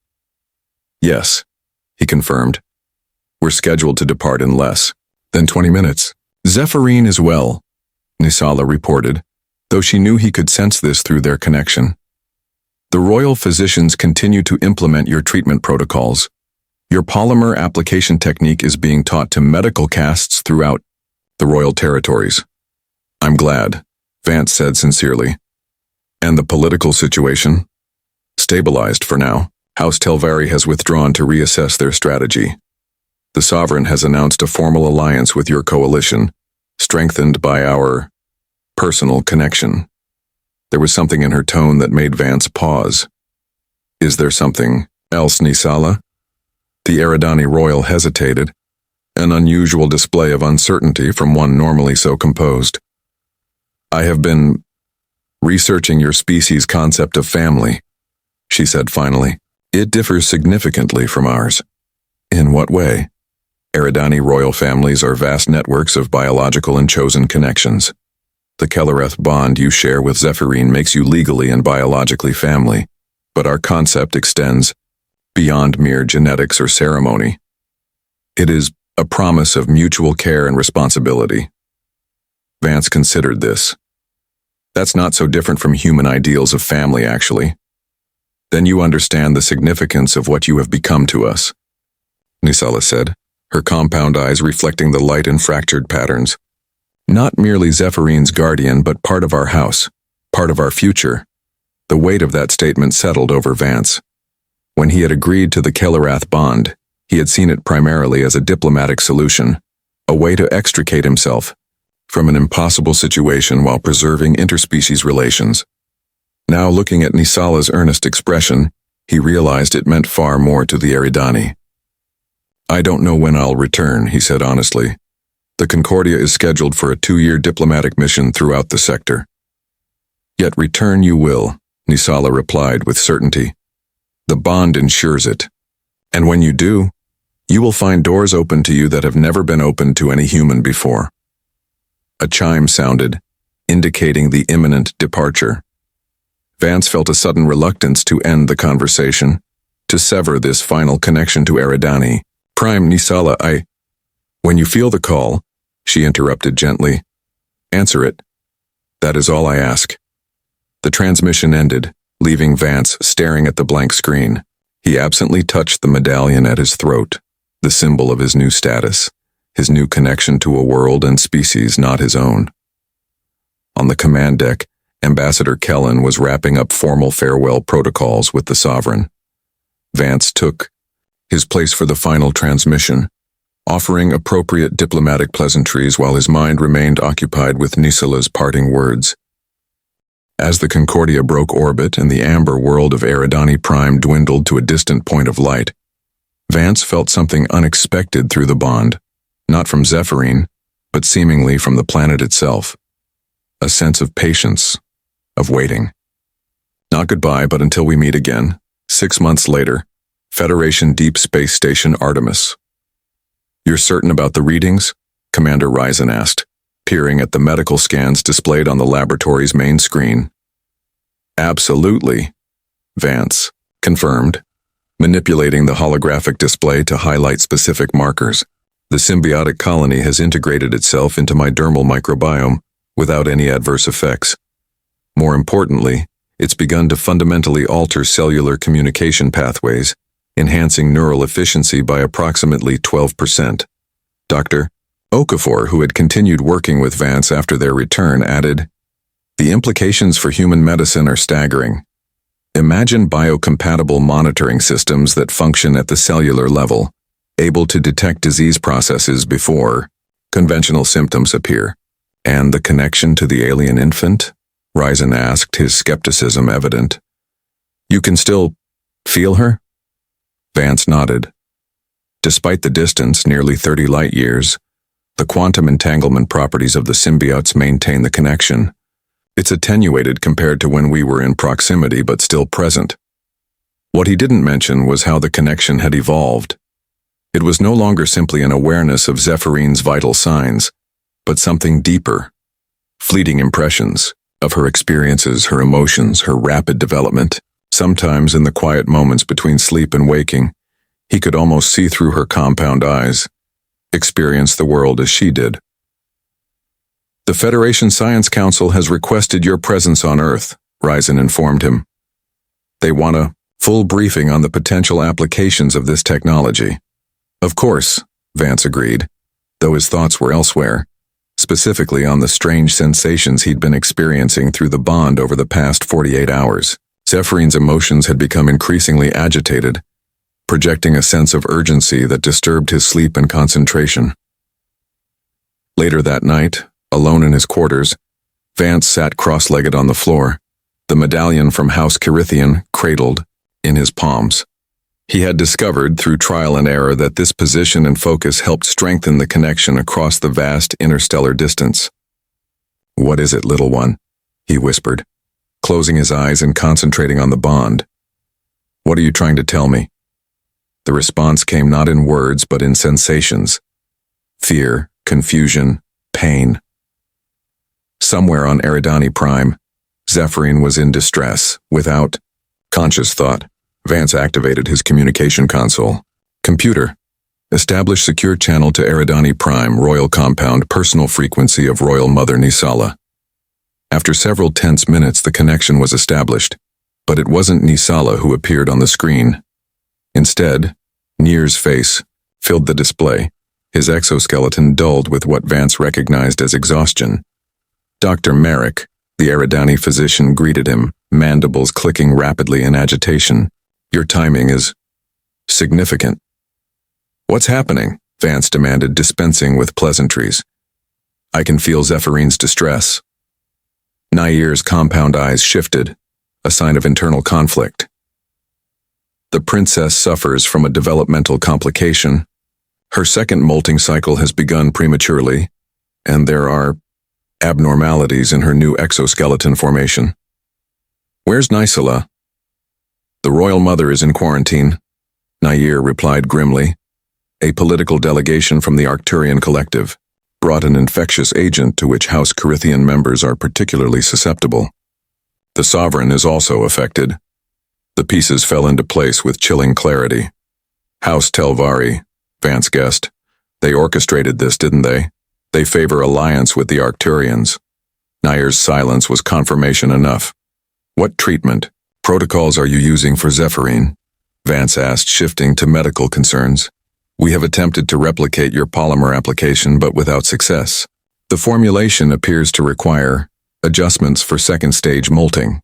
Yes, he confirmed. We're scheduled to depart in less than 20 minutes. Zephyrin is well, Nisala reported, though she knew he could sense this through their connection. The royal physicians continue to implement your treatment protocols. Your polymer application technique is being taught to medical castes throughout the royal territories. I'm glad, Vance said sincerely. And the political situation? Stabilized for now. House Telvari has withdrawn to reassess their strategy. The sovereign has announced a formal alliance with your coalition, strengthened by our personal connection. There was something in her tone that made Vance pause. Is there something else, Nisala? The Eridani royal hesitated, an unusual display of uncertainty from one normally so composed. I have been researching your species' concept of family, she said finally. It differs significantly from ours. In what way? Eridani royal families are vast networks of biological and chosen connections. The Kellereth bond you share with Zephyrin makes you legally and biologically family, but our concept extends beyond mere genetics or ceremony. It is a promise of mutual care and responsibility. Vance considered this. That's not so different from human ideals of family, actually. Then you understand the significance of what you have become to us, Nisala said, her compound eyes reflecting the light in fractured patterns. Not merely Zephyrin's guardian, but part of our house, part of our future. The weight of that statement settled over Vance. When he had agreed to the Kellerath bond, he had seen it primarily as a diplomatic solution, a way to extricate himself from an impossible situation while preserving interspecies relations. Now, looking at Nisala's earnest expression, he realized it meant far more to the Eridani. I don't know when I'll return, he said honestly. The Concordia is scheduled for a 2-year diplomatic mission throughout the sector. Yet return you will, Nisala replied with certainty. The bond ensures it. And when you do, you will find doors open to you that have never been opened to any human before. A chime sounded, indicating the imminent departure. Vance felt a sudden reluctance to end the conversation, to sever this final connection to Eridani. Prime Nisala, When you feel the call, she interrupted gently. Answer it. That is all I ask. The transmission ended, leaving Vance staring at the blank screen. He absently touched the medallion at his throat, the symbol of his new status, his new connection to a world and species not his own. On the command deck, Ambassador Kellen was wrapping up formal farewell protocols with the sovereign. Vance took his place for the final transmission, offering appropriate diplomatic pleasantries while his mind remained occupied with Nisala's parting words. As the Concordia broke orbit and the amber world of Eridani Prime dwindled to a distant point of light, Vance felt something unexpected through the bond, not from Zephyrin, but seemingly from the planet itself. A sense of patience, of waiting. Not goodbye, but until we meet again, 6 months later, Federation Deep Space Station Artemis. You're certain about the readings? Commander Ryzen asked, peering at the medical scans displayed on the laboratory's main screen. Absolutely, Vance confirmed, manipulating the holographic display to highlight specific markers. The symbiotic colony has integrated itself into my dermal microbiome without any adverse effects. More importantly, it's begun to fundamentally alter cellular communication pathways, enhancing neural efficiency by approximately 12%. Dr. Okafor, who had continued working with Vance after their return, added, The implications for human medicine are staggering. Imagine biocompatible monitoring systems that function at the cellular level, able to detect disease processes before conventional symptoms appear. And the connection to the alien infant? Ryzen asked, his skepticism evident. You can still feel her? Vance nodded. Despite the distance, nearly 30 light-years, the quantum entanglement properties of the symbiotes maintain the connection. It's attenuated compared to when we were in proximity but still present. What he didn't mention was how the connection had evolved. It was no longer simply an awareness of Zephyrin's vital signs, but something deeper. Fleeting impressions of her experiences, her emotions, her rapid development. Sometimes in the quiet moments between sleep and waking, He could almost see through her compound eyes, experience the world as she did. "The Federation Science Council has requested your presence on Earth," Ryzen informed him. "They want a full briefing on the potential applications of this technology." "Of course," Vance agreed, though his thoughts were elsewhere, specifically on the strange sensations he'd been experiencing through the bond over the past 48 hours. Zephyrine emotions had become increasingly agitated, projecting a sense of urgency that disturbed his sleep and concentration. Later that night, alone in his quarters, Vance sat cross-legged on the floor, the medallion from House Kirithian cradled in his palms. He had discovered through trial and error that this position and focus helped strengthen the connection across the vast interstellar distance. "What is it, little one?" he whispered, closing his eyes and concentrating on the bond. "What are you trying to tell me?" The response came not in words but in sensations. Fear, confusion, pain. Somewhere on Eridani Prime, Zephyrine was in distress. Without conscious thought, Vance activated his communication console. "Computer, establish secure channel to Eridani Prime, Royal Compound, personal frequency of Royal Mother Nisala." After several tense minutes, the connection was established, but it wasn't Nisala who appeared on the screen. Instead, Nir's face filled the display, his exoskeleton dulled with what Vance recognized as exhaustion. Dr. Merrick, the Eridani physician, greeted him, mandibles clicking rapidly in agitation. "Your timing is significant." "What's happening?" Vance demanded, dispensing with pleasantries. "I can feel Zephyrine's distress." Nair's compound eyes shifted, a sign of internal conflict. "The princess suffers from a developmental complication. Her second molting cycle has begun prematurely, and there are abnormalities in her new exoskeleton formation." "Where's Nisala?" "The Royal Mother is in quarantine," Nair replied grimly. "A political delegation from the Arcturian Collective brought an infectious agent to which House Kirithian members are particularly susceptible. The Sovereign is also affected." The pieces fell into place with chilling clarity. "House Telvari," Vance guessed. "They orchestrated this, didn't they? They favor alliance with the Arcturians." Nair's silence was confirmation enough. "What treatment, protocols are you using for Zephyrine?" Vance asked, shifting to medical concerns. "We have attempted to replicate your polymer application, but without success. The formulation appears to require adjustments for second-stage molting."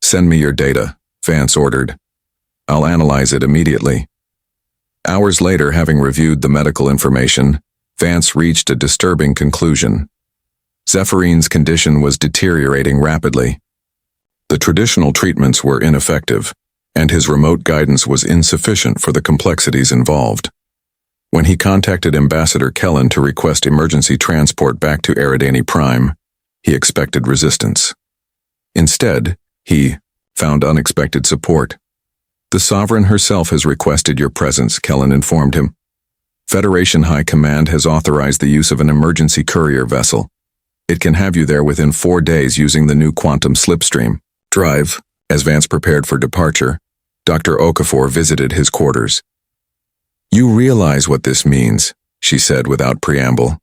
"Send me your data," Vance ordered. "I'll analyze it immediately." Hours later, having reviewed the medical information, Vance reached a disturbing conclusion. Zephyrines' condition was deteriorating rapidly. The traditional treatments were ineffective, and his remote guidance was insufficient for the complexities involved. When he contacted Ambassador Kellen to request emergency transport back to Eridani Prime, he expected resistance. Instead, he found unexpected support. "The Sovereign herself has requested your presence," Kellen informed him. "Federation High Command has authorized the use of an emergency courier vessel. It can have you there within 4 days using the new quantum slipstream drive." As Vance prepared for departure, Dr. Okafor visited his quarters. "You realize what this means," she said without preamble.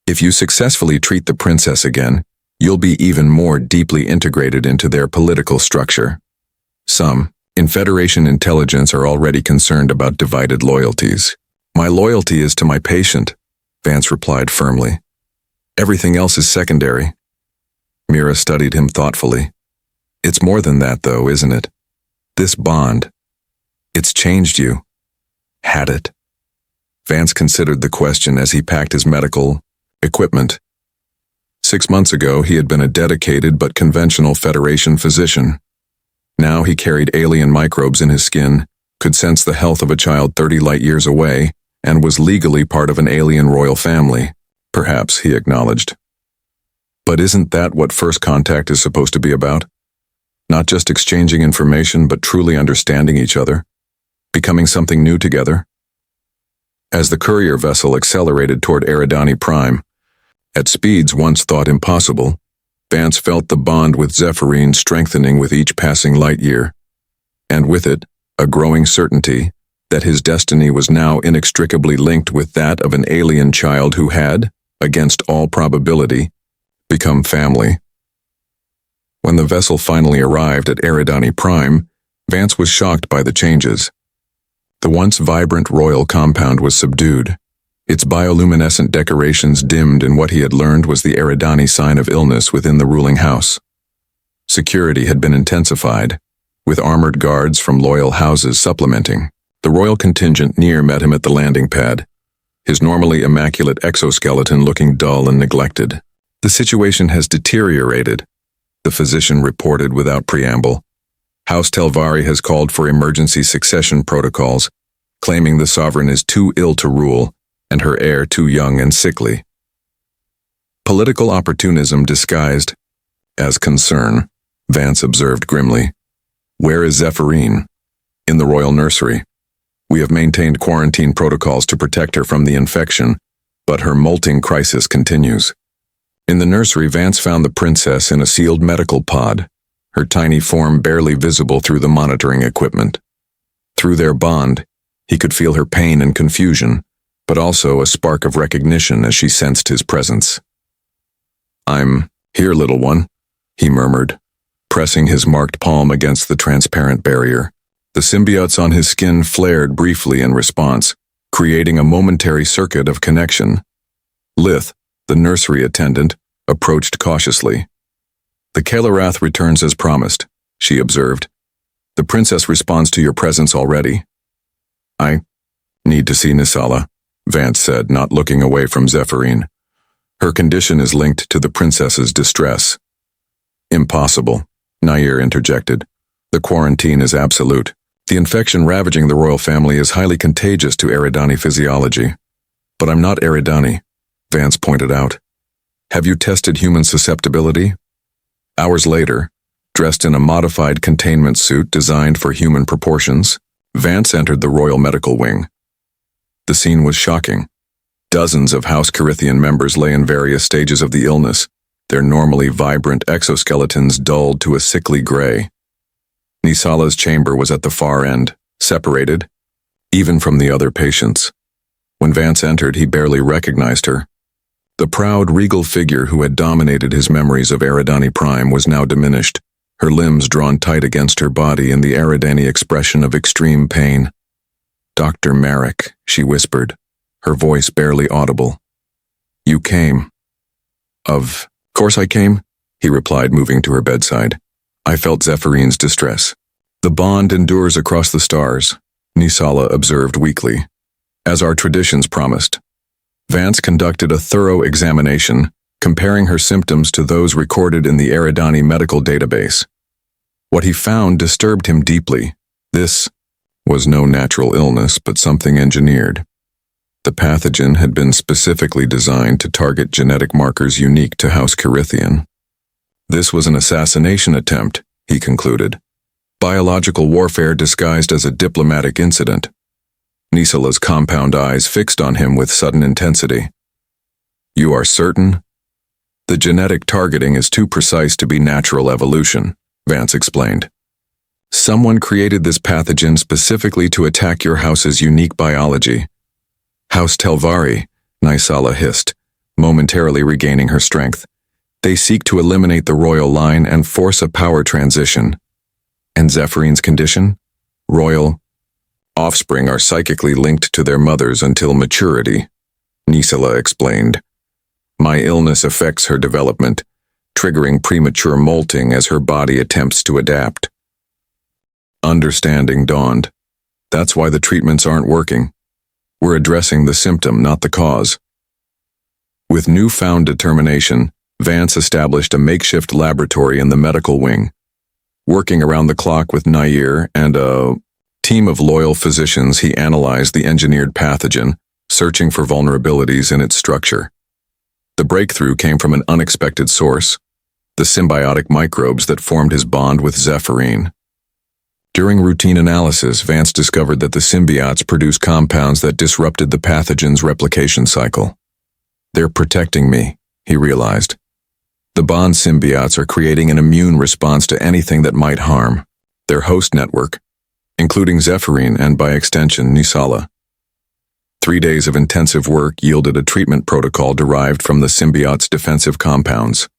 "If you successfully treat the princess again, you'll be even more deeply integrated into their political structure. Some, in Federation intelligence, are already concerned about divided loyalties. My loyalty is to my patient," Vance replied firmly. "Everything else is secondary." Mira studied him thoughtfully. "It's more than that, though, isn't it? This bond. It's changed you. Had it?" Vance considered the question as he packed his medical equipment. 6 months ago, he had been a dedicated but conventional Federation physician. Now he carried alien microbes in his skin, could sense the health of a child 30 light-years away, and was legally part of an alien royal family. Perhaps, he acknowledged. But isn't that what first contact is supposed to be about? Not just exchanging information, but truly understanding each other, becoming something new together. As the courier vessel accelerated toward Eridani Prime, at speeds once thought impossible, Vance felt the bond with Zephyrine strengthening with each passing light year, and with it, a growing certainty that his destiny was now inextricably linked with that of an alien child who had, against all probability, become family. When the vessel finally arrived at Eridani Prime, Vance was shocked by the changes. The once vibrant royal compound was subdued. Its bioluminescent decorations dimmed in what he had learned was the Eridani sign of illness within the ruling house. Security had been intensified, with armored guards from loyal houses supplementing. The royal contingent near met him at the landing pad, his normally immaculate exoskeleton looking dull and neglected. "The situation has deteriorated," the physician reported without preamble. "House Telvari has called for emergency succession protocols, claiming the sovereign is too ill to rule and her heir too young and sickly." Political opportunism disguised as concern, Vance observed grimly. "Where is Zephyrin?" "In the royal nursery. We have maintained quarantine protocols to protect her from the infection, but her molting crisis continues." In the nursery, Vance found the princess in a sealed medical pod, her tiny form barely visible through the monitoring equipment. Through their bond, he could feel her pain and confusion, but also a spark of recognition as she sensed his presence. "I'm here, little one," he murmured, pressing his marked palm against the transparent barrier. The symbiotes on his skin flared briefly in response, creating a momentary circuit of connection. Lith, the nursery attendant, approached cautiously. "The Kalarath returns as promised," she observed. "The princess responds to your presence already." "I need to see Nisala," Vance said, not looking away from Zephyrin. "Her condition is linked to the princess's distress." "Impossible," Nair interjected. "The quarantine is absolute. The infection ravaging the royal family is highly contagious to Eridani physiology." "But I'm not Eridani," Vance pointed out. "Have you tested human susceptibility?" Hours later, dressed in a modified containment suit designed for human proportions, Vance entered the Royal Medical Wing. The scene was shocking. Dozens of House Carithian members lay in various stages of the illness, their normally vibrant exoskeletons dulled to a sickly gray. Nisala's chamber was at the far end, separated, even from the other patients. When Vance entered, he barely recognized her. The proud, regal figure who had dominated his memories of Eridani Prime was now diminished, her limbs drawn tight against her body in the Eridani expression of extreme pain. "Dr. Merrick," she whispered, her voice barely audible. "You came." "Of course I came," he replied, moving to her bedside. "I felt Zephyrin's distress." "The bond endures across the stars," Nisala observed weakly, "as our traditions promised." Vance conducted a thorough examination, comparing her symptoms to those recorded in the Eridani medical database. What he found disturbed him deeply. This was no natural illness, but something engineered. The pathogen had been specifically designed to target genetic markers unique to House Carithian. This was an assassination attempt, he concluded. Biological warfare disguised as a diplomatic incident. Nisala's compound eyes fixed on him with sudden intensity. "You are certain?" "The genetic targeting is too precise to be natural evolution," Vance explained. "Someone created this pathogen specifically to attack your house's unique biology." "House Telvari," Nisala hissed, momentarily regaining her strength. "They seek to eliminate the royal line and force a power transition." "And Zephyrin's condition?" "Royal offspring are psychically linked to their mothers until maturity," Nisala explained. "My illness affects her development, triggering premature molting as her body attempts to adapt." Understanding dawned. "That's why the treatments aren't working. We're addressing the symptom, not the cause." With newfound determination, Vance established a makeshift laboratory in the medical wing. Working around the clock with Nair and a team of loyal physicians, he analyzed the engineered pathogen, searching for vulnerabilities in its structure. The breakthrough came from an unexpected source, the symbiotic microbes that formed his bond with Zephyrin. During routine analysis, Vance discovered that the symbiotes produce compounds that disrupted the pathogen's replication cycle. "They're protecting me," he realized. The bond symbiotes are creating an immune response to anything that might harm. Their host network, including Zephyrin and, by extension, Nisala. 3 days of intensive work yielded a treatment protocol derived from the symbiote's defensive compounds.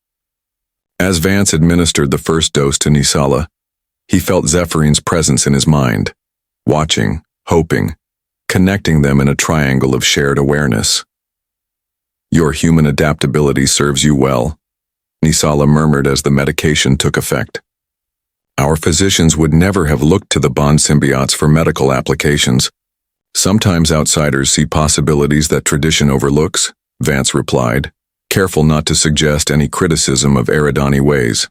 As Vance administered the first dose to Nisala, he felt Zephyrin's presence in his mind, watching, hoping, connecting them in a triangle of shared awareness. "Your human adaptability serves you well," Nisala murmured as the medication took effect. "Our physicians would never have looked to the bond symbiotes for medical applications. Sometimes outsiders see possibilities that tradition overlooks," Vance replied, careful not to suggest any criticism of Eridani ways.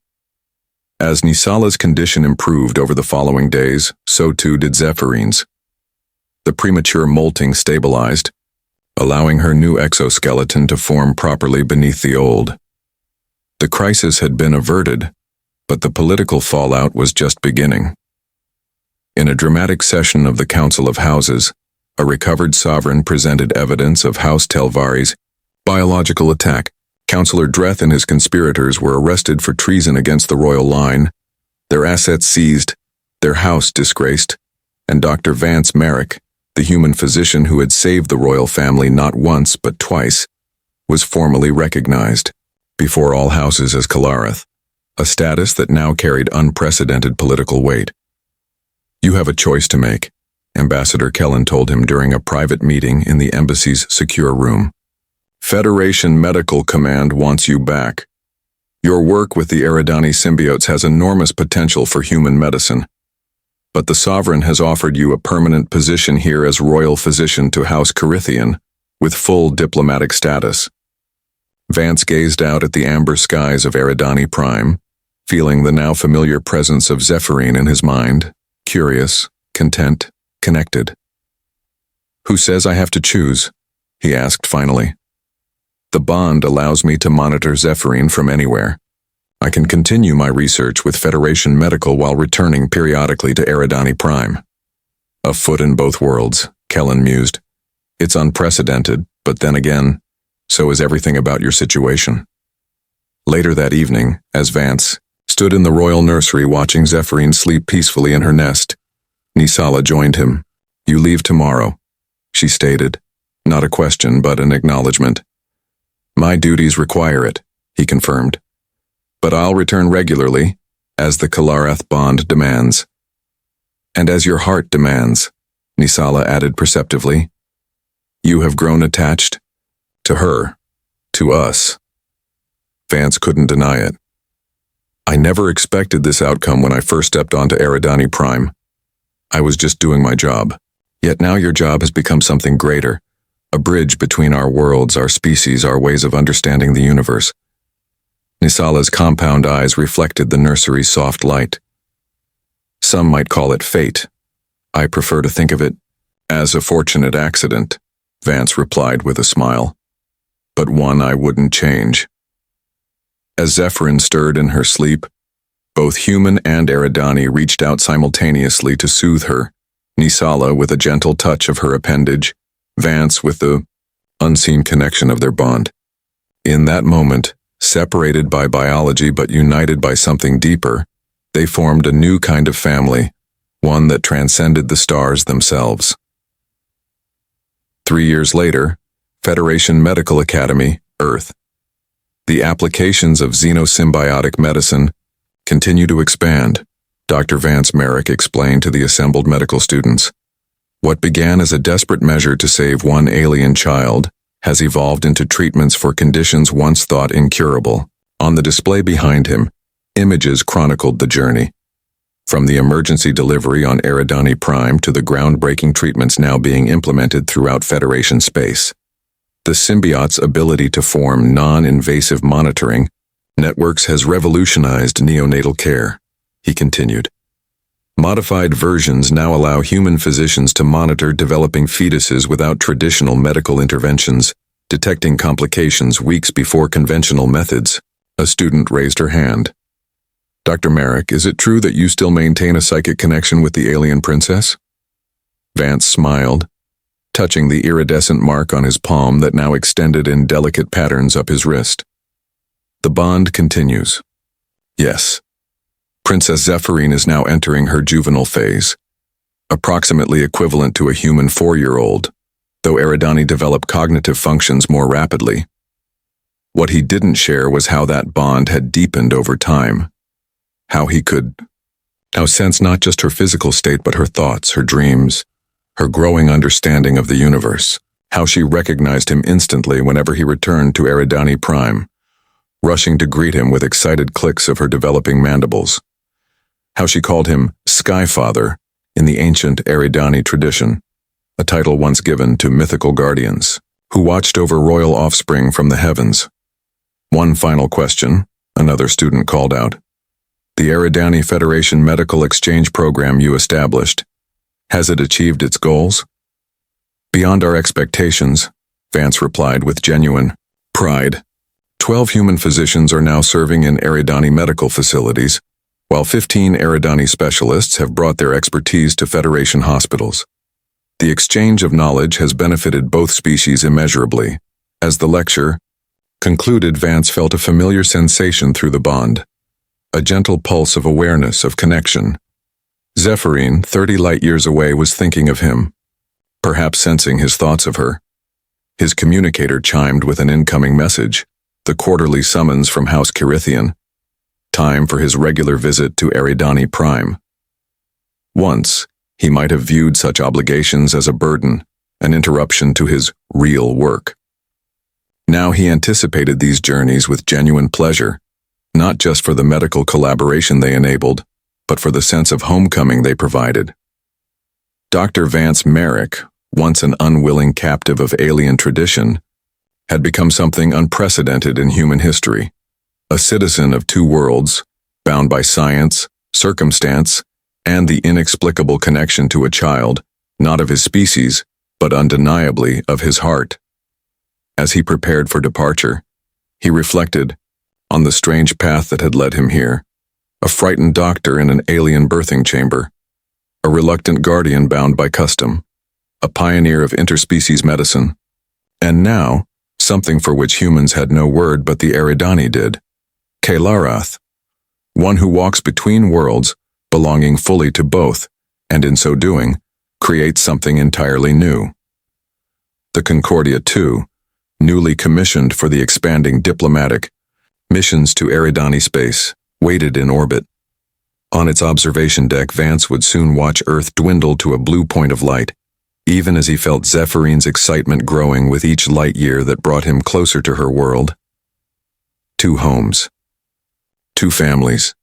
As Nisala's condition improved over the following days, so too did Zephyrin's. The premature molting stabilized, allowing her new exoskeleton to form properly beneath the old. The crisis had been averted, but the political fallout was just beginning. In a dramatic session of the Council of Houses, a recovered sovereign presented evidence of House Telvari's biological attack. Councillor Dreth and his conspirators were arrested for treason against the royal line, their assets seized, their house disgraced, and Dr. Vance Merrick, the human physician who had saved the royal family not once but twice, was formally recognized before all houses as Kalareth, a status that now carried unprecedented political weight. "You have a choice to make," Ambassador Kellen told him during a private meeting in the embassy's secure room. "Federation Medical Command wants you back. Your work with the Eridani symbiotes has enormous potential for human medicine. But the Sovereign has offered you a permanent position here as royal physician to House Carithian, with full diplomatic status." Vance gazed out at the amber skies of Eridani Prime, feeling the now familiar presence of Zephyrin in his mind, curious, content, connected. "Who says I have to choose?" he asked finally. "The bond allows me to monitor Zephyrin from anywhere. I can continue my research with Federation Medical while returning periodically to Eridani Prime." "A foot in both worlds," Kellen mused. "It's unprecedented, but then again, so is everything about your situation." Later that evening, as Vance stood in the royal nursery watching Zephyrin sleep peacefully in her nest, Nisala joined him. "You leave tomorrow," she stated, not a question but an acknowledgement. "My duties require it," he confirmed. "But I'll return regularly, as the Kalareth bond demands." "And as your heart demands," Nisala added perceptively. "You have grown attached to her, to us." Vance couldn't deny it. "I never expected this outcome when I first stepped onto Eridani Prime. I was just doing my job. Yet now your job has become something greater, a bridge between our worlds, our species, our ways of understanding the universe." Nisala's compound eyes reflected the nursery's soft light. "Some might call it fate. I prefer to think of it as a fortunate accident," Vance replied with a smile. "But one I wouldn't change." As Zephyrin stirred in her sleep, both human and Eridani reached out simultaneously to soothe her, Nisala with a gentle touch of her appendage, Vance with the unseen connection of their bond. In that moment, separated by biology but united by something deeper, they formed a new kind of family, one that transcended the stars themselves. 3 years later, Federation Medical Academy, Earth. The applications of xenosymbiotic medicine continue to expand, Dr. Vance Merrick explained to the assembled medical students. What began as a desperate measure to save one alien child has evolved into treatments for conditions once thought incurable. On the display behind him, images chronicled the journey. From the emergency delivery on Eridani Prime to the groundbreaking treatments now being implemented throughout Federation space. The symbiote's ability to form non-invasive monitoring networks has revolutionized neonatal care, he continued. Modified versions now allow human physicians to monitor developing fetuses without traditional medical interventions, detecting complications weeks before conventional methods. A student raised her hand. "Dr. Merrick, is it true that you still maintain a psychic connection with the alien princess?" Vance smiled, touching the iridescent mark on his palm that now extended in delicate patterns up his wrist. "The bond continues." "Yes. Princess Zephyrin is now entering her juvenile phase. approximately equivalent to a human 4-year-old, though Eridani developed cognitive functions more rapidly. What he didn't share was how that bond had deepened over time, how he could now sense not just her physical state but her thoughts, her dreams, her growing understanding of the universe, how she recognized him instantly whenever he returned to Eridani Prime, rushing to greet him with excited clicks of her developing mandibles, how she called him Sky Father in the ancient Eridani tradition, a title once given to mythical guardians who watched over royal offspring from the heavens. One final question, another student called out. The Eridani Federation Medical Exchange Program you established, has it achieved its goals? Beyond our expectations, Vance replied with genuine pride. 12 human physicians are now serving in Eridani medical facilities, while 15 Eridani specialists have brought their expertise to Federation hospitals. The exchange of knowledge has benefited both species immeasurably. As the lecture concluded, Vance felt a familiar sensation through the bond, a gentle pulse of awareness, of connection. Zephyrine, 30 light-years away, was thinking of him, perhaps sensing his thoughts of her. His communicator chimed with an incoming message, the quarterly summons from House Kirithian. Time for his regular visit to Eridani Prime. Once, he might have viewed such obligations as a burden, an interruption to his real work. Now he anticipated these journeys with genuine pleasure, not just for the medical collaboration they enabled, but for the sense of homecoming they provided. Dr. Vance Merrick, once an unwilling captive of alien tradition, had become something unprecedented in human history, a citizen of two worlds, bound by science, circumstance, and the inexplicable connection to a child, not of his species, but undeniably of his heart. As he prepared for departure, he reflected on the strange path that had led him here, a frightened doctor in an alien birthing chamber, a reluctant guardian bound by custom, a pioneer of interspecies medicine, and now, something for which humans had no word but the Eridani did, Kalarath, one who walks between worlds, belonging fully to both, and in so doing, creates something entirely new. The Concordia II, newly commissioned for the expanding diplomatic missions to Eridani space, waited in orbit. On its observation deck, Vance would soon watch Earth dwindle to a blue point of light, even as he felt Zephyrine's excitement growing with each light year that brought him closer to her world. 2 homes. 2 families.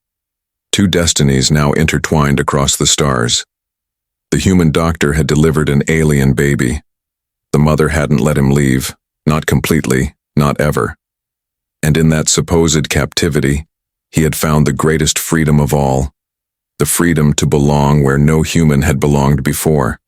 2 destinies now intertwined across the stars. The human doctor had delivered an alien baby. The mother hadn't let him leave, not completely, not ever. And in that supposed captivity, he had found the greatest freedom of all, the freedom to belong where no human had belonged before.